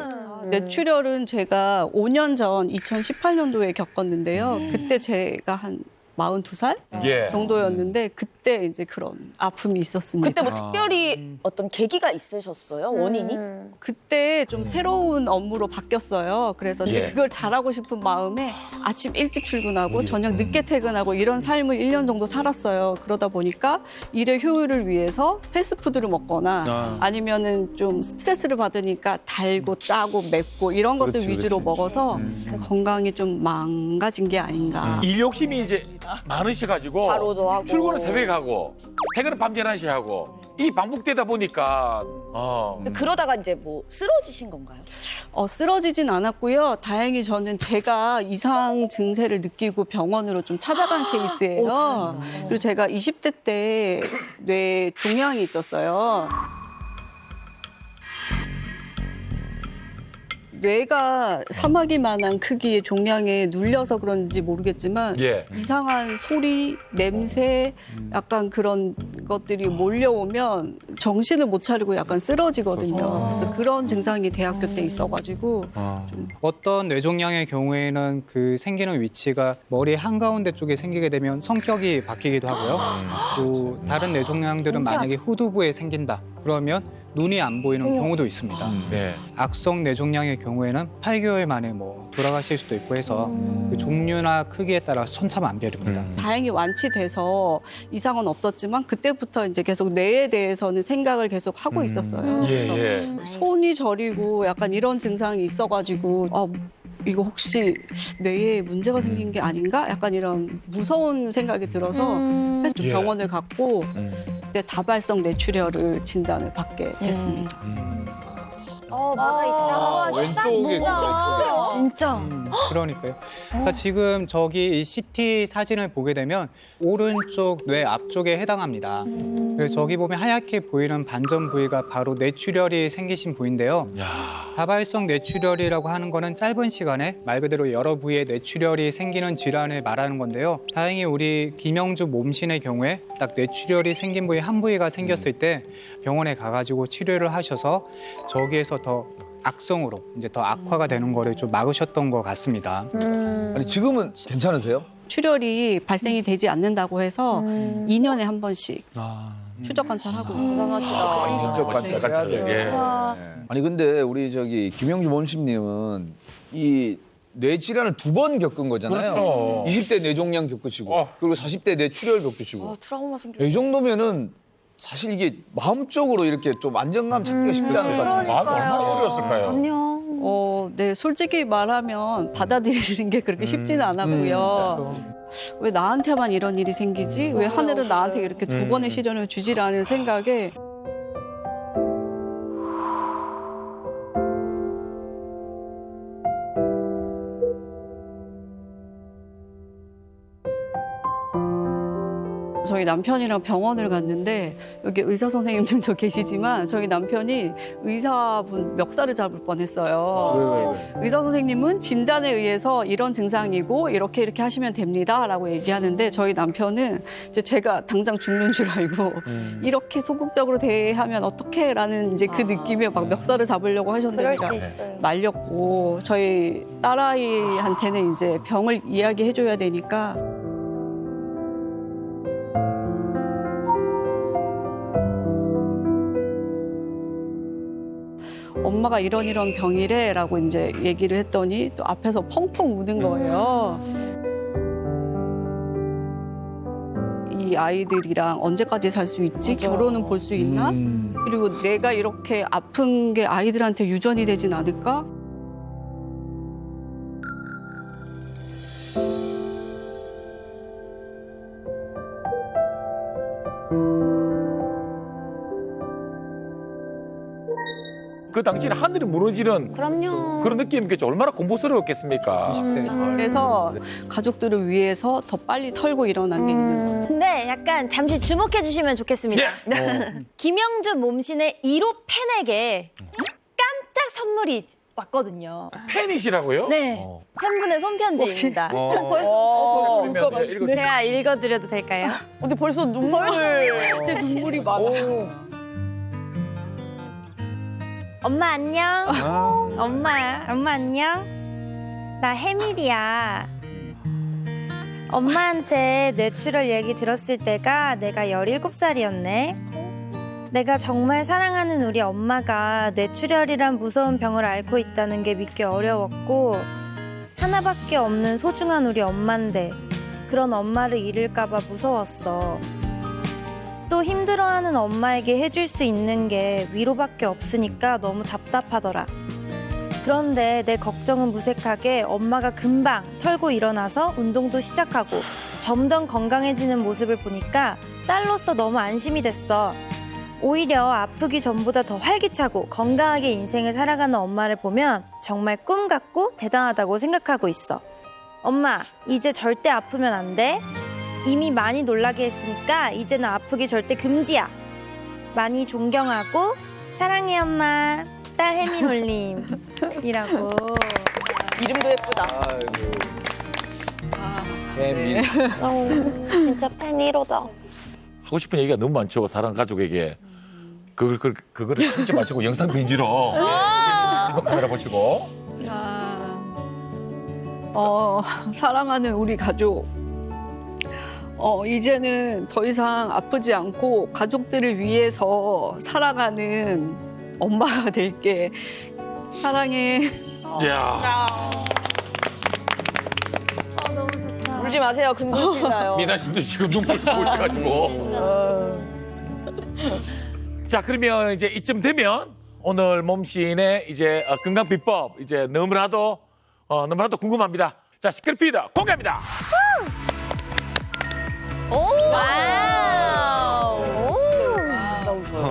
뇌출혈은 제가 5년 전 2018년도에 겪었는데요. 그때 제가 한 42살 예. 정도였는데 그때 이제 그런 아픔이 있었습니다. 그때 뭐 특별히 어떤 계기가 있으셨어요? 원인이? 그때 좀 새로운 업무로 바뀌었어요. 그래서 예. 그걸 잘하고 싶은 마음에 아침 일찍 출근하고 저녁 늦게 퇴근하고 이런 삶을 1년 정도 살았어요. 그러다 보니까 일의 효율을 위해서 패스트푸드를 먹거나 아니면은 좀 스트레스를 받으니까 달고 짜고 맵고 이런 것들 그렇지, 위주로 그렇지. 먹어서 건강이 좀 망가진 게 아닌가. 일 욕심이 이제 많으셔가지고 과로도 하고. 출근은 새벽에 하고 퇴근은 밤 11시에 하고 이 반복되다 보니까 그러다가 이제 뭐 쓰러지신 건가요? 쓰러지진 않았고요. 다행히 저는 제가 이상 증세를 느끼고 병원으로 좀 찾아간 케이스예요. 그리고 제가 20대 때 뇌 종양이 있었어요. 뇌가 사마귀만한 크기의 종양에 눌려서 그런지 모르겠지만 예. 이상한 소리, 냄새, 약간 그런 것들이 몰려오면 정신을 못 차리고 약간 쓰러지거든요. 그래서 그런 증상이 대학교 때 있어가지고 어떤 뇌종양의 경우에는 그 생기는 위치가 머리 한가운데 쪽에 생기게 되면 성격이 바뀌기도 하고요. 또 다른 뇌종양들은 만약에 후두부에 생긴다. 그러면 눈이 안 보이는 경우도 있습니다. 네. 악성 뇌종양의 경우에는 8개월 만에 뭐 돌아가실 수도 있고 해서 그 종류나 크기에 따라 천차만별입니다. 다행히 완치돼서 이상은 없었지만 그때부터 이제 계속 뇌에 대해서는 생각을 계속 하고 있었어요. 예, 그래서 예. 손이 저리고 약간 이런 증상이 있어가지고 이거 혹시 뇌에 문제가 생긴 게 아닌가? 약간 이런 무서운 생각이 들어서 그래서 좀 예. 병원을 갔고 그때 다발성 뇌출혈을 진단을 받게 됐습니다. 뭐가 있다. 왼쪽에 진짜. 그러니까요. 자, 지금 저기 이 CT 사진을 보게 되면 오른쪽 뇌 앞쪽에 해당합니다. 그래서 저기 보면 하얗게 보이는 반전 부위가 바로 뇌출혈이 생기신 부위인데요. 다발성 뇌출혈이라고 하는 거는 짧은 시간에 말 그대로 여러 부위에 뇌출혈이 생기는 질환을 말하는 건데요. 다행히 우리 김영주 몸신의 경우에 딱 뇌출혈이 생긴 부위 한 부위가 생겼을 때 병원에 가가지고 치료를 하셔서 저기에서 더 악성으로 이제 더 악화가 되는 거를 좀 막으셨던 것 같습니다. 아니 지금은 괜찮으세요? 출혈이 발생이 되지 않는다고 해서 2년에 한 번씩 추적 관찰하고 있어요. 추적 관찰. 예. 아니 근데 우리 저기 김영주 몸심님은 이 뇌질환을 2번 겪은 거잖아요. 그렇죠. 20대 뇌종양 겪으시고 그리고 40대 뇌출혈 겪으시고. 트라우마 생겨. 이 정도면은 사실 이게 마음적으로 이렇게 좀 안정감 찾기가 쉽지 않을 것 같아요. 마음이 얼마나 어려웠을까요? 네, 솔직히 말하면 받아들이는 게 그렇게 쉽지는 않았고요. 왜 나한테만 이런 일이 생기지? 왜 하늘은 나한테 이렇게 2번의 시련을 주지라는 생각에 저희 남편이랑 병원을 갔는데 여기 의사 선생님들도 계시지만 저희 남편이 의사분 멱살을 잡을 뻔했어요. 왜? 의사 선생님은 진단에 의해서 이런 증상이고 이렇게 하시면 됩니다라고 얘기하는데 저희 남편은 이제 제가 당장 죽는 줄 알고 이렇게 소극적으로 대하면 어떡해라는 이제 그 느낌에 막 멱살을 잡으려고 하셨는데 제가 말렸고 저희 딸아이한테는 이제 병을 이야기해줘야 되니까 엄마가 이런 병이래라고 이제 얘기를 했더니 또 앞에서 펑펑 우는 거예요. 이 아이들이랑 언제까지 살 수 있지? 결혼은 볼 수 있나? 그리고 내가 이렇게 아픈 게 아이들한테 유전이 되진 않을까? 그 당시에 하늘이 무너지는 그런 느낌이겠죠. 얼마나 공포스러웠겠습니까? 그래서 가족들을 위해서 더 빨리 털고 일어난 게 있는 거예요. 근데 약간 잠시 주목해 주시면 좋겠습니다. 김영주 몸신의 1호 팬에게 깜짝 선물이 왔거든요. 팬이시라고요? 네. 팬분의 손편지입니다. 제가 읽어드려도 될까요? 근데 벌써 제 눈물이 많아. 엄마 안녕. 엄마 안녕. 나 해밀이야. 엄마한테 뇌출혈 얘기 들었을 때가 내가 17살이었네. 내가 정말 사랑하는 우리 엄마가 뇌출혈이란 무서운 병을 앓고 있다는 게 믿기 어려웠고 하나밖에 없는 소중한 우리 엄마인데 그런 엄마를 잃을까 봐 무서웠어. 또 힘들어하는 엄마에게 해줄 수 있는 게 위로밖에 없으니까 너무 답답하더라. 그런데 내 걱정은 무색하게 엄마가 금방 털고 일어나서 운동도 시작하고 점점 건강해지는 모습을 보니까 딸로서 너무 안심이 됐어. 오히려 아프기 전보다 더 활기차고 건강하게 인생을 살아가는 엄마를 보면 정말 꿈 같고 대단하다고 생각하고 있어. 엄마, 이제 절대 아프면 안 돼. 이미 많이 놀라게 했으니까 이제는 아프기 절대 금지야. 많이 존경하고 사랑해 엄마. 딸 해민올림이라고. 이름도 예쁘다. 혜민. 진짜 팬 1호다. 하고 싶은 얘기가 너무 많죠. 사랑 가족에게. 그거를 참지 마시고 영상 편지로 일본 카메라 보시고. 사랑하는 우리 가족. 이제는 더 이상 아프지 않고 가족들을 위해서 살아가는 엄마가 될게. 사랑해. 이야. 너무 좋다. 울지 마세요. 금손실 나요. 미나 씨도 지금 눈물 보셔가지고. 자, 그러면 이제 이쯤 되면 오늘 몸신의 이제 건강 비법 이제 너무나도 궁금합니다. 자, 시크릿피드 공개합니다. 와우.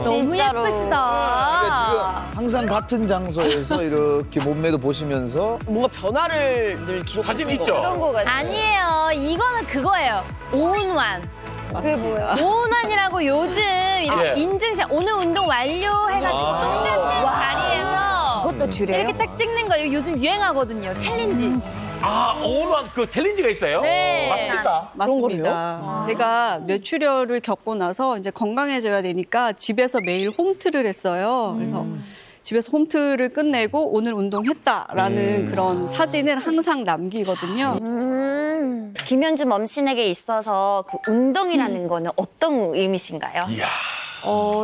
너무 예쁘시다. 근데 지금 항상 같은 장소에서 이렇게 몸매도 보시면서 뭔가 변화를 늘 기록하시는 사진 있죠? 그런 거 같아. 아니에요. 이거는 그거예요. 오운완. 그게 뭐야? 오운완이라고 요즘 예. 인증샷 오늘 운동 완료해가지고 똑같은 자리에서 그것도 줄여요? 이렇게 딱 찍는 거 이거 요즘 유행하거든요. 챌린지. 오운완 그 챌린지가 있어요? 네. 맞습니까? 맞습니다. 제가 뇌출혈을 겪고 나서 이제 건강해져야 되니까 집에서 매일 홈트를 했어요. 그래서 집에서 홈트를 끝내고 오늘 운동했다라는 그런 사진을 항상 남기거든요. 김현주 멈신에게 있어서 그 운동이라는 거는 어떤 의미신가요? 이야.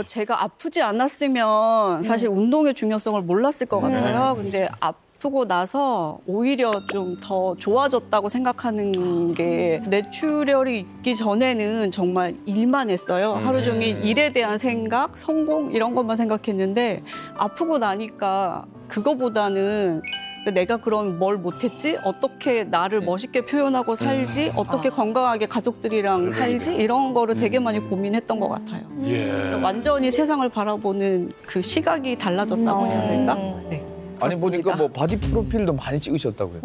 제가 아프지 않았으면 사실 운동의 중요성을 몰랐을 것 같아요. 근데 아프고 나서 오히려 좀 더 좋아졌다고 생각하는 게 뇌출혈이 있기 전에는 정말 일만 했어요. 하루 종일 일에 대한 생각, 성공 이런 것만 생각했는데 아프고 나니까 그거보다는 내가 그럼 뭘 못했지? 어떻게 나를 멋있게 표현하고 살지? 어떻게 건강하게 가족들이랑 살지? 이런 거를 되게 많이 고민했던 것 같아요. 그래서 완전히 세상을 바라보는 그 시각이 달라졌다고 해야 될까? 네. 아니 보니까 뭐 바디 프로필도 많이 찍으셨다고요.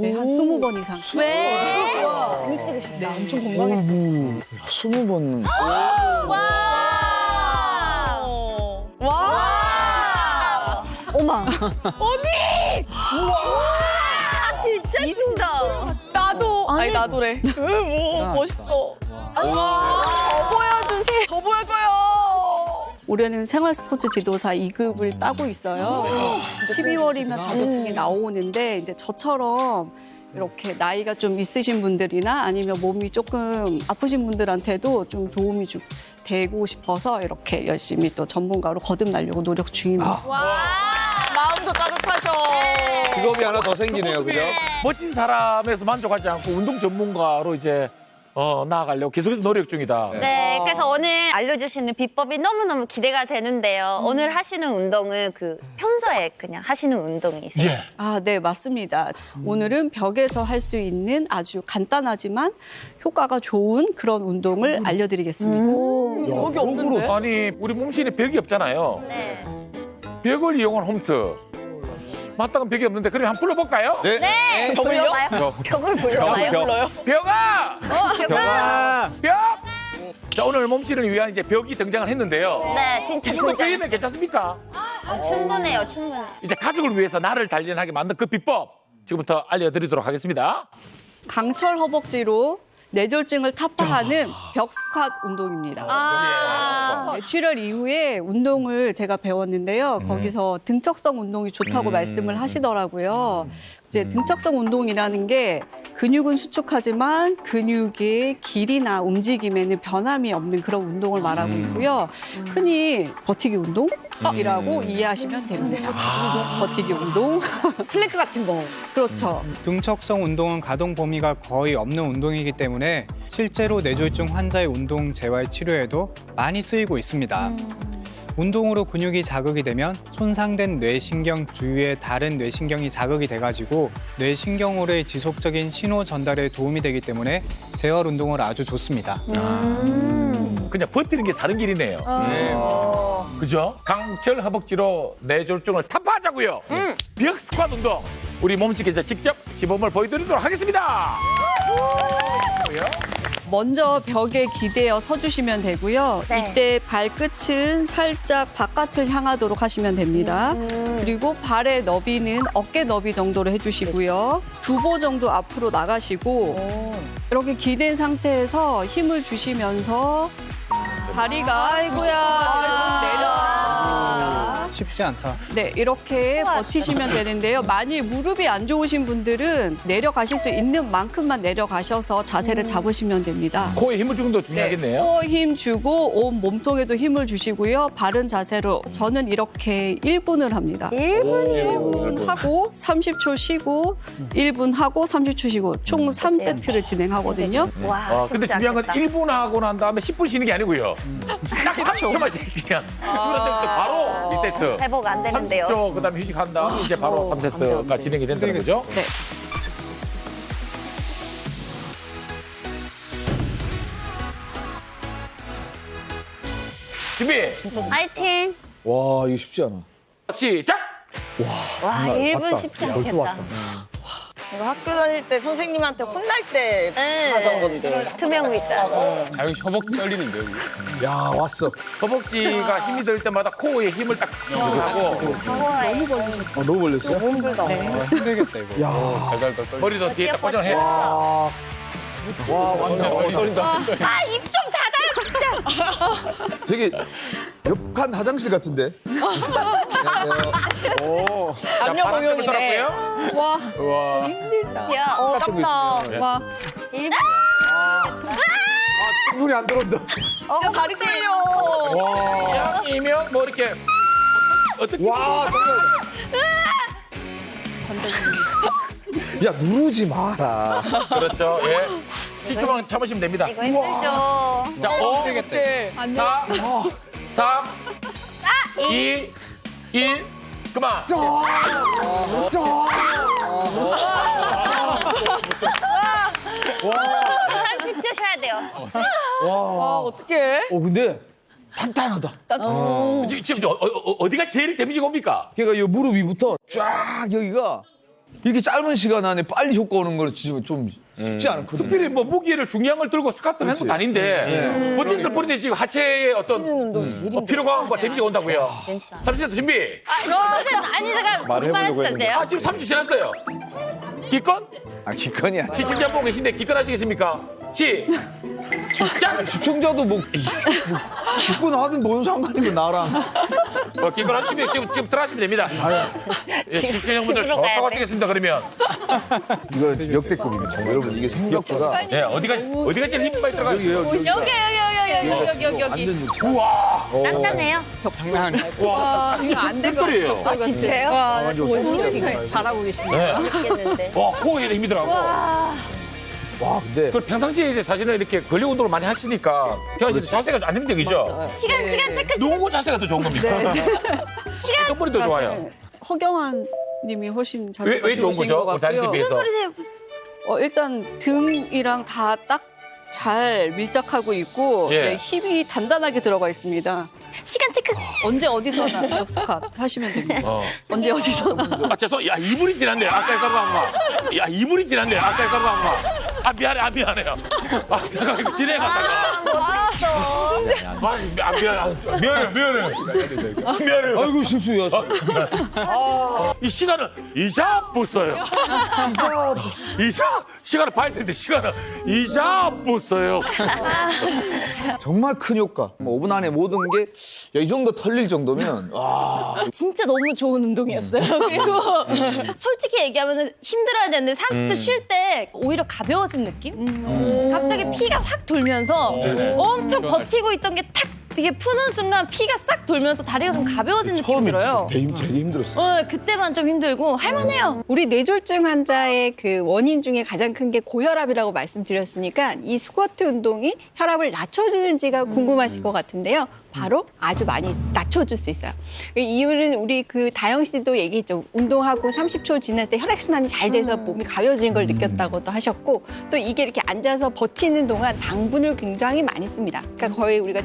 네, 한 20번 이상. 왜? 많이 찍으셨다. 네, 엄청 건강했어요. 20번. 어마. 진짜 이쁘다. 나도. 아니, 나도래. 멋있어. 더 보여주세요. 더 보여줘요. 올해는 생활 스포츠 지도사 2급을 따고 있어요. 그래서 12월이면 자격증이 나오는데 이제 저처럼 이렇게 나이가 좀 있으신 분들이나 아니면 몸이 조금 아프신 분들한테도 좀 도움이 되고 싶어서 이렇게 열심히 또 전문가로 거듭나려고 노력 중입니다. 마음도 따뜻하셔. 직업이 하나 더 생기네요, 그죠? 멋진 사람에서 만족하지 않고 운동 전문가로 이제 나아가려고 계속해서 노력 중이다. 네, 그래서 오늘 알려주시는 비법이 너무너무 기대가 되는데요. 오늘 하시는 운동은 그 평소에 그냥 하시는 운동이세요? 예. 네, 맞습니다. 오늘은 벽에서 할 수 있는 아주 간단하지만 효과가 좋은 그런 운동을 알려드리겠습니다. 벽이 없는데? 아니 우리 몸신에 벽이 없잖아요. 네. 벽을 이용한 홈트. 마땅한 벽이 없는데 그럼 한번 불러볼까요? 네. 불러봐요. 벽을 불러봐요. 벽아! 벽아! 벽! 자 오늘 몸신을 위한 이제 벽이 등장을 했는데요. 네, 이 진짜 정도 벽이면 등장했어요. 괜찮습니까? 충분해요, 충분해. 이제 가족을 위해서 나를 단련하게 만든 그 비법 지금부터 알려드리도록 하겠습니다. 강철 허벅지로 뇌졸중을 타파하는 벽 스쿼트 운동입니다. 뇌출혈 이후에 운동을 제가 배웠는데요. 거기서 등척성 운동이 좋다고 말씀을 하시더라고요. 이제 등척성 운동이라는 게 근육은 수축하지만 근육의 길이나 움직임에는 변함이 없는 그런 운동을 말하고 있고요. 흔히 버티기 운동이라고 이해하시면 됩니다. 버티기 운동. 플랭크 같은 거. 그렇죠. 등척성 운동은 가동 범위가 거의 없는 운동이기 때문에 실제로 뇌졸중 환자의 운동 재활 치료에도 많이 쓰이고 있습니다. 운동으로 근육이 자극이 되면 손상된 뇌신경 주위의 다른 뇌신경이 자극이 돼가지고 뇌신경으로의 지속적인 신호 전달에 도움이 되기 때문에 재활 운동을 아주 좋습니다. 그냥 버티는 게 사는 길이네요. 그죠? 강철 허벅지로 뇌졸중을 타파하자고요. 벽 스쿼트 운동. 우리 몸식에서 직접 시범을 보여드리도록 하겠습니다. 먼저 벽에 기대어 서주시면 되고요. 네. 이때 발끝은 살짝 바깥을 향하도록 하시면 됩니다. 그리고 발의 너비는 어깨 너비 정도로 해주시고요. 두보 정도 앞으로 나가시고 이렇게 기댄 상태에서 힘을 주시면서 다리가 내려갑니다. 쉽지 않다. 네, 이렇게 버티시면 되는데요. 만일 무릎이 안 좋으신 분들은 내려가실 수 있는 만큼만 내려가셔서 자세를 잡으시면 됩니다. 코에 힘을 주는 것도 중요하겠네요. 코에 힘 주고 온 몸통에도 힘을 주시고요. 바른 자세로 저는 이렇게 1분을 합니다. 1분 하고 30초 쉬고 1분 하고 30초 쉬고 총 3세트를 진행하거든요. 와, 근데 쉽지 중요한 건 않겠다. 1분 하고 난 다음에 10분 쉬는 게 아니고요. 딱 30초만 그냥. 그런데 바로 2세트. 회복 안 되는데요. 30초 그다음에 휴식한 다음 이제 바로 3세트가 진행이 된다는 거죠. 네. 준비. 파이팅! 와, 이거 쉽지 않아. 시작. 와, 1분 쉽지 않겠다. 이거 학교 다닐 때 선생님한테 혼날 때 하던 건데. 투명 의자. 아, 여기 허벅지 떨리는데요. 여기. 야 왔어. 허벅지가 힘이 들 때마다 코어에 힘을 딱 주고 너무 걸렸어요? 힘들겠다 이거. 야. 달달달 떨리. 머리도 뒤에 딱 고정해. 와 완전 떨린다. 아, 입 좀 닫아요, 진짜. 저기 옆칸 화장실 같은데. 안녕하세요. 오. 남녀 공용이네. 와 와. 힘들다. 야, 같은 거 있으면. 와 눈이 안 들어온다. 다리 떨려. 와. 이면 뭐 이렇게 어떻게 와 정말. 야 누르지 마라. 그렇죠. 예. 10초만 참으시면 됩니다. 이거 힘들죠. 자, 5, 힘들겠다. 안 4, 3, 2, 1. 그만. 한 10초 쉬어야 돼요. 와 어떡해? 근데 탄탄하다. 지금 어디가 제일 데미지가 옵니까? 그러니까 이 무릎 위부터 쫙 여기가 이렇게 짧은 시간 안에 빨리 효과 오는 거는 진짜 좀 쉽지 않거든요. 특별히 뭐 무기를 중요한 걸 들고 스쿼트를 하는 것도 아닌데 버티스를 뿌리는데 지금 하체에 어떤 피로감과 데미지가 온다고요. 30초 준비. 아니, 잠깐. 말해보려고 했는데. 아 지금 30초 지났어요. 기권? 아 기권이야. 시청자 보고 계신데 기권하시겠습니까? 시작! 시청자도 뭐 기권 하든 뭔 상관이고 나랑. 기권하시면 지금 들어가시면 됩니다. 예, 시청자분들 어떻게 하시겠습니다 그러면. 이거 역대급입니다. 정말 여러분 이게 생각보다 예, 어디가 제일 힘 많이 들어가요? 여기 여기. 완전 우와! 단단해요. 장난 아니야. 와 이거 안 될 것 꿀이에요. 같아. 진짜요? 와 잘하고 계십니다. 네. 모르겠는데. 와, 코어에 힘이 들어가고. 와 근데 그 평상시에 이제 사실은 이렇게 근력 운동을 많이 하시니까 경아 씨 자세가 안정적이죠? 시간 체크. 누구 자세가 더 좋은 겁니까? 시간 어떤 분이 더 좋아요? 허경환 님이 훨씬 잘 왜 좋은 거죠? 우리 다리 씨에 비해서. 일단 등이랑 다 딱 잘 밀착하고 있고 예. 네, 힘이 단단하게 들어가 있습니다. 시간 체크. 언제 어디서나 역스컷 하시면 됩니다. 언제 어디서나. 아, 야, 2분이 지났네. 아까 까로 한 거. 야, 2분이 지났네. 아까 까로 한 거. 아, 미안해요. 아, 내가 이거 진행하다가. 미안해요. 아이고 실수야. 이 시간은 이자부어요. 시간을 봐야 되는데 시간은 이자부어요. 정말 큰 효과. 뭐 5분 안에 모든 게 이 정도 털릴 정도면 와. 진짜 너무 좋은 운동이었어요. 그리고 솔직히 얘기하면 힘들어야 되는데 30초 쉴 때 오히려 가벼워진 느낌? 갑자기 피가 확 돌면서 엄청 버티고 있던 게 탁 이게 푸는 순간 피가 싹 돌면서 다리가 좀 가벼워진 느낌이 들어요. 되게 힘들었어. 그때만 좀 힘들고 할만해요. 우리 뇌졸중 환자의 그 원인 중에 가장 큰 게 고혈압이라고 말씀드렸으니까 이 스쿼트 운동이 혈압을 낮춰주는지가 궁금하실 것 같은데요. 바로 아주 많이 낮춰줄 수 있어요. 그 이유는 우리 그 다영 씨도 얘기했죠. 운동하고 30초 지날 때 혈액순환이 잘 돼서 몸이 가벼워지는 걸 느꼈다고도 하셨고 또 이게 이렇게 앉아서 버티는 동안 당분을 굉장히 많이 씁니다. 그러니까 거의 우리가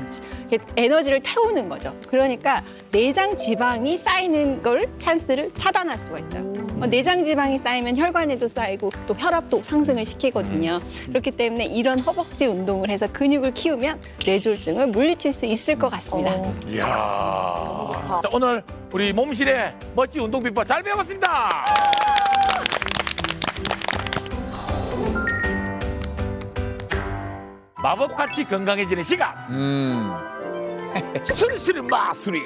에너지를 태우는 거죠. 그러니까 내장 지방이 쌓이는 걸 찬스를 차단할 수가 있어요. 내장 지방이 쌓이면 혈관에도 쌓이고 또 혈압도 상승을 시키거든요. 그렇기 때문에 이런 허벅지 운동을 해서 근육을 키우면 뇌졸중을 물리칠 수 있을 것 같습니다. 이야. 자, 오늘 우리 몸실의 멋진 운동 비법 잘 배워봤습니다. 마법같이 건강해지는 시간. 술술 마술이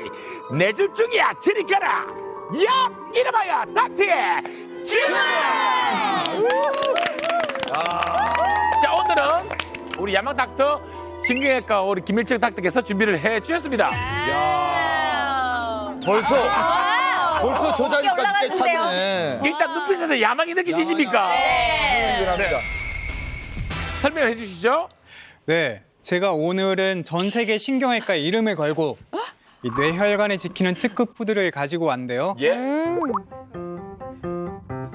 뇌졸중이야 저리 가라. 야 이름하여 닥터의 질문. 자 오늘은 우리 야망 닥터 신경외과 우리 김일철 닥터께서 준비를 해주셨습니다. 벌써 저 자리까지 찾네. 일단 눈빛에서 야망이 느껴지십니까? 네. 설명을 해주시죠. 네, 제가 오늘은 전 세계 신경외과 이름을 걸고 이 뇌혈관을 지키는 특급 푸드를 가지고 왔는데요. 예.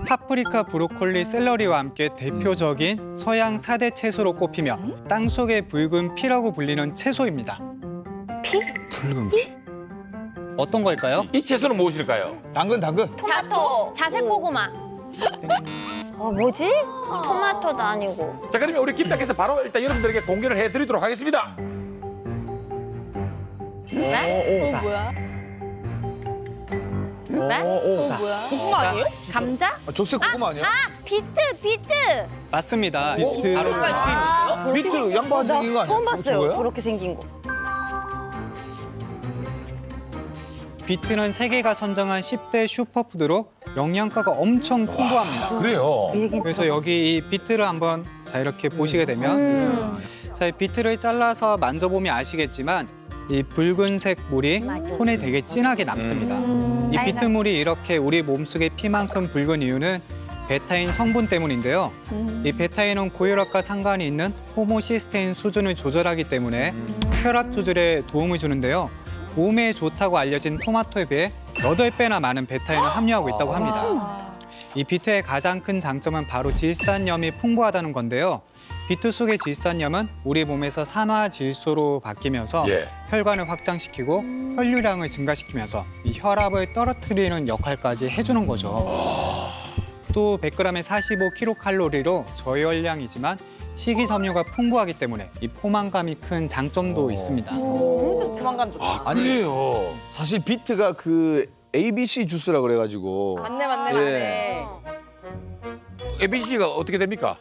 파프리카, 브로콜리, 샐러리와 함께 대표적인 서양 4대 채소로 꼽히며 땅속의 붉은 피라고 불리는 채소입니다. 붉은 피. 어떤 걸까요? 이 채소는 무엇일까요? 당근. 토마토. 자색 고구마. 뭐지? 토마토도 아니고. 자, 그러면 우리 김탁께서 바로 일단 여러분들에게 공개를 해드리도록 하겠습니다. 네? 뭐야? 고구마 아니에요? 감자? 적색 고구마 아니야? 비트. 맞습니다. 어? 비트. 비트 양파 생긴 거 아니야? 처음 봤어요. 저거야? 저렇게 생긴 거. 비트는 세계가 선정한 10대 슈퍼푸드로 영양가가 엄청 풍부합니다. 그래요. 그래서 여기 이 비트를 한번 자 이렇게 보시게 되면 자, 이 비트를 잘라서 만져보면 아시겠지만 이 붉은색 물이 손에 되게 진하게 남습니다. 이 비트물이 이렇게 우리 몸속의 피만큼 붉은 이유는 베타인 성분 때문인데요. 이 베타인은 고혈압과 상관이 있는 호모시스테인 수준을 조절하기 때문에 혈압 조절에 도움을 주는데요. 몸에 좋다고 알려진 토마토에 비해 8배나 많은 베타인을 함유하고 있다고 합니다. 이 비트의 가장 큰 장점은 바로 질산염이 풍부하다는 건데요. 비트 속의 질산염은 우리 몸에서 산화질소로 바뀌면서 예. 혈관을 확장시키고 혈류량을 증가시키면서 이 혈압을 떨어뜨리는 역할까지 해주는 거죠. 또 100g에 45kcal로 저열량이지만 식이섬유가 풍부하기 때문에 이 포만감이 큰 장점도 있습니다. 포만감 좋다. 아니, 그래요. 사실 비트가 그 ABC 주스라 그래가지고. 맞네. ABC가 어떻게 됩니까?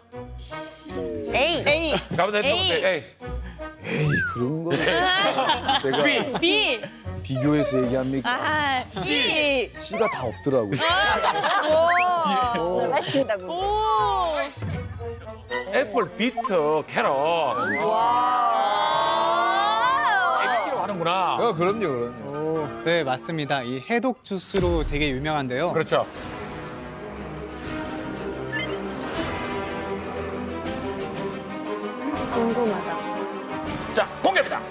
A. 가보자 해보세요. A. 에이 그런 거. 제가 B. 비교해서 얘기합니까? C. C가 다 없더라고. 놀라신다고. 애플, 비트, 캐럿. ABC로 하는구나. 그럼요. 네, 맞습니다. 이 해독 주스로 되게 유명한데요. 그렇죠. 궁금하다. 자, 공개합니다.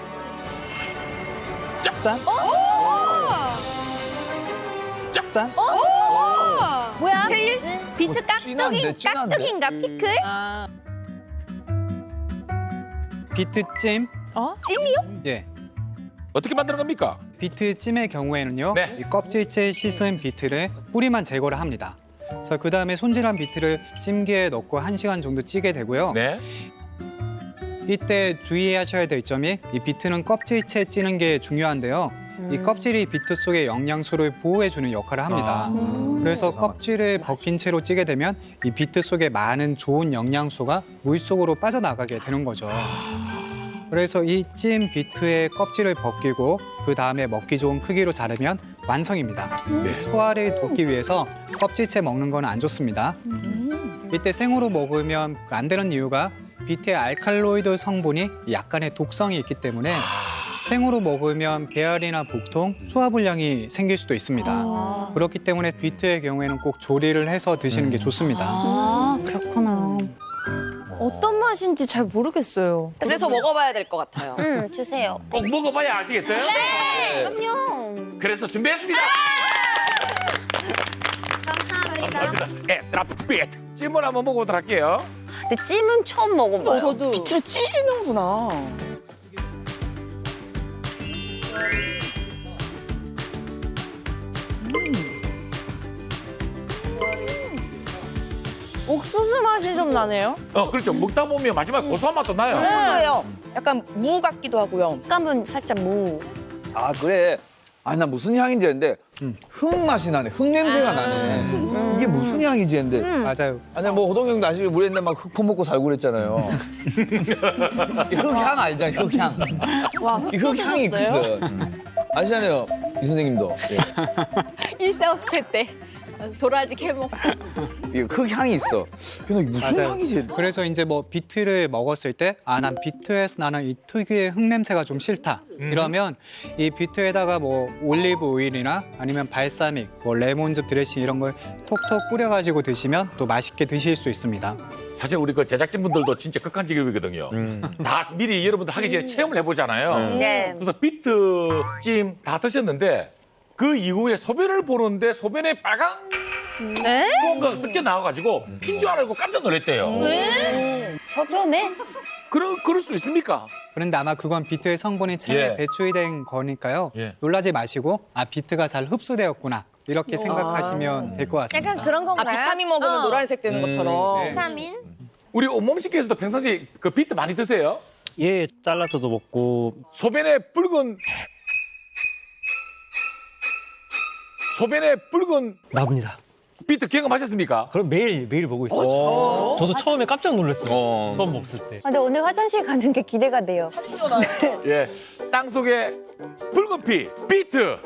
자, 짠. 짠. 뭐야? 비트 진한데, 진한데? 깍두기인가? 피클? 비트찜. 찜이요? 예. 어떻게 만드는 겁니까? 비트찜의 경우에는요. 네. 이 껍질째 씻은 비트를 뿌리만 제거를 합니다. 그래서 그 다음에 손질한 비트를 찜기에 넣고 1시간 정도 찌게 되고요. 네. 이때 주의하셔야 될 점이 이 비트는 껍질째 찌는 게 중요한데요. 이 껍질이 비트 속의 영양소를 보호해주는 역할을 합니다. 그래서 껍질을 벗긴 채로 찌게 되면 이 비트 속에 많은 좋은 영양소가 물속으로 빠져나가게 되는 거죠. 그래서 이 찜 비트의 껍질을 벗기고 그 다음에 먹기 좋은 크기로 자르면 완성입니다. 소화를 돕기 위해서 껍질째 먹는 건 안 좋습니다. 이때 생으로 먹으면 안 되는 이유가 비트의 알칼로이드 성분이 약간의 독성이 있기 때문에 생으로 먹으면 배앓이나 복통, 소화불량이 생길 수도 있습니다. 그렇기 때문에 비트의 경우에는 꼭 조리를 해서 드시는 게 좋습니다. 그렇구나. 어떤 맛인지 잘 모르겠어요. 그래서 먹어봐야 될 것 같아요. 주세요. 꼭 먹어봐야 아시겠어요? 네. 그럼요. 그래서 준비했습니다. 감사합니다. 예, 드랍빗. 찜을 한번 먹어보도록 할게요. 근데 찜은 처음 먹어봐요. 저도 비트를 찌는구나. 옥수수 맛이 좀 나네요. 그렇죠. 먹다 보면 마지막에 고소한 맛도 나요. 고소해요. 약간 무 같기도 하고요. 식감은 살짝 무. 아 그래. 아니 나 무슨 향인지 했는데 흙 맛이 나네. 흙 냄새가 나네. 이게 무슨 향이지 했는데. 맞아요. 아니 뭐 호동 형도 아시죠? 우리 옛날 막 흙 퍼먹고 살고 그랬잖아요. 이 흙향 알잖아. 흙향. 이 흙향이 있거든. 아시잖아요. 이 선생님도. 일사후퇴 때 도라지 캐먹고. 이 흙향이 있어. 근데 이게 무슨 맞아요. 향이지? 그래서 이제 뭐 비트를 먹었을 때 난 비트에서 나는 이 특유의 흙 냄새가 좀 싫다. 이러면 이 비트에다가 뭐 올리브 오일이나 아니면 발사믹, 뭐 레몬즙 드레싱 이런 걸 톡톡 뿌려가지고 드시면 또 맛있게 드실 수 있습니다. 사실 우리 그 제작진분들도 진짜 극한직업이거든요. 다 미리 여러분들 하기 전에 체험을 해보잖아요. 네. 그래서 비트 찜 다 드셨는데 그 이후에 소변을 보는데 소변에 빨간 뭔가 섞여 나와가지고 핀 줄 알고 깜짝 놀랐대요. 소변에? 그럴 수 있습니까? 그런데 아마 그건 비트의 성분이 체내에 예. 배출된 거니까요. 예. 놀라지 마시고 비트가 잘 흡수되었구나 이렇게 생각하시면 될 것 같습니다. 약간 그런 건가요? 비타민 먹으면 노란색 되는 것처럼. 네. 비타민? 우리 몸씨께서도 평상시 그 비트 많이 드세요? 예, 잘라서도 먹고 소변에 붉은 납니다. 비트 경험하셨습니까? 그럼 매일 보고 있어요. 저도 처음에 깜짝 놀랐어요. 처음 먹을 때. 근데 오늘 화장실 가는 게 기대가 돼요. 예, 땅 속에 붉은 피, 비트.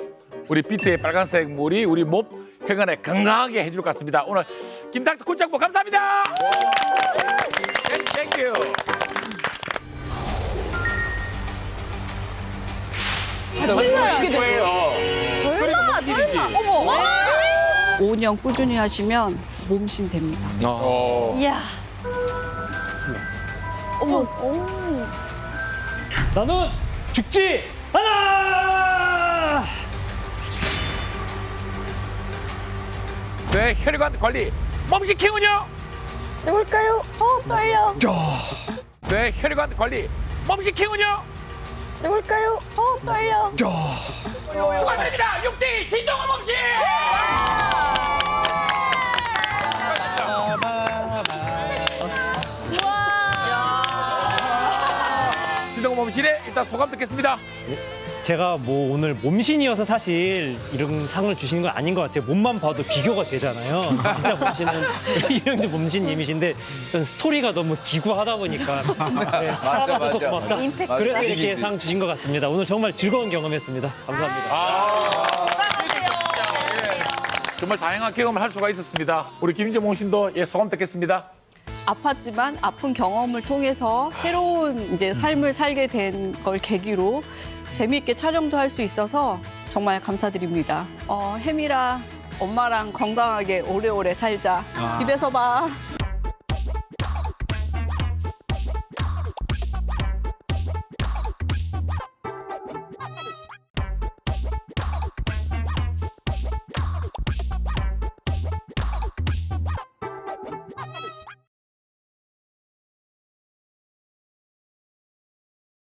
우리 비트의 빨간색 물이 우리 몸 혈관에 건강하게 해줄 것 같습니다. 오늘 김닥터 굿장보 감사합니다. 땡큐. 이게 뭐예요? 설마. 어머. 5년 꾸준히 하시면 몸신 됩니다. 이야. 어머. 나는 죽지 않아! 네, 혈관 관리 몸식 키우냐? 누굴까요? 떨려. 네, 혈관 관리 몸식 키우냐? 누굴까요? 떨려. 축하드립니다. 6대1 신동호 몸식! 신동호 몸식의 일단 소감 듣겠습니다. 제가 뭐 오늘 몸신이어서 사실 이런 상을 주시는 건 아닌 것 같아요. 몸만 봐도 비교가 되잖아요. 진짜 몸신은 이명재 몸신님이신데 전 스토리가 너무 기구하다 보니까 네, 살아봐줘서 고맙다. 그래서 이렇게 상 주신 것 같습니다. 오늘 정말 즐거운 경험이었습니다. 감사합니다. 정말 다양한 경험을 할 수가 있었습니다. 우리 김인재 몸신도 소감 듣겠습니다. 아팠지만 아픈 경험을 통해서 새로운 이제 삶을 살게 된 걸 계기로 재미있게 촬영도 할 수 있어서 정말 감사드립니다. 혜미랑 엄마랑 건강하게 오래오래 살자. 집에서 봐.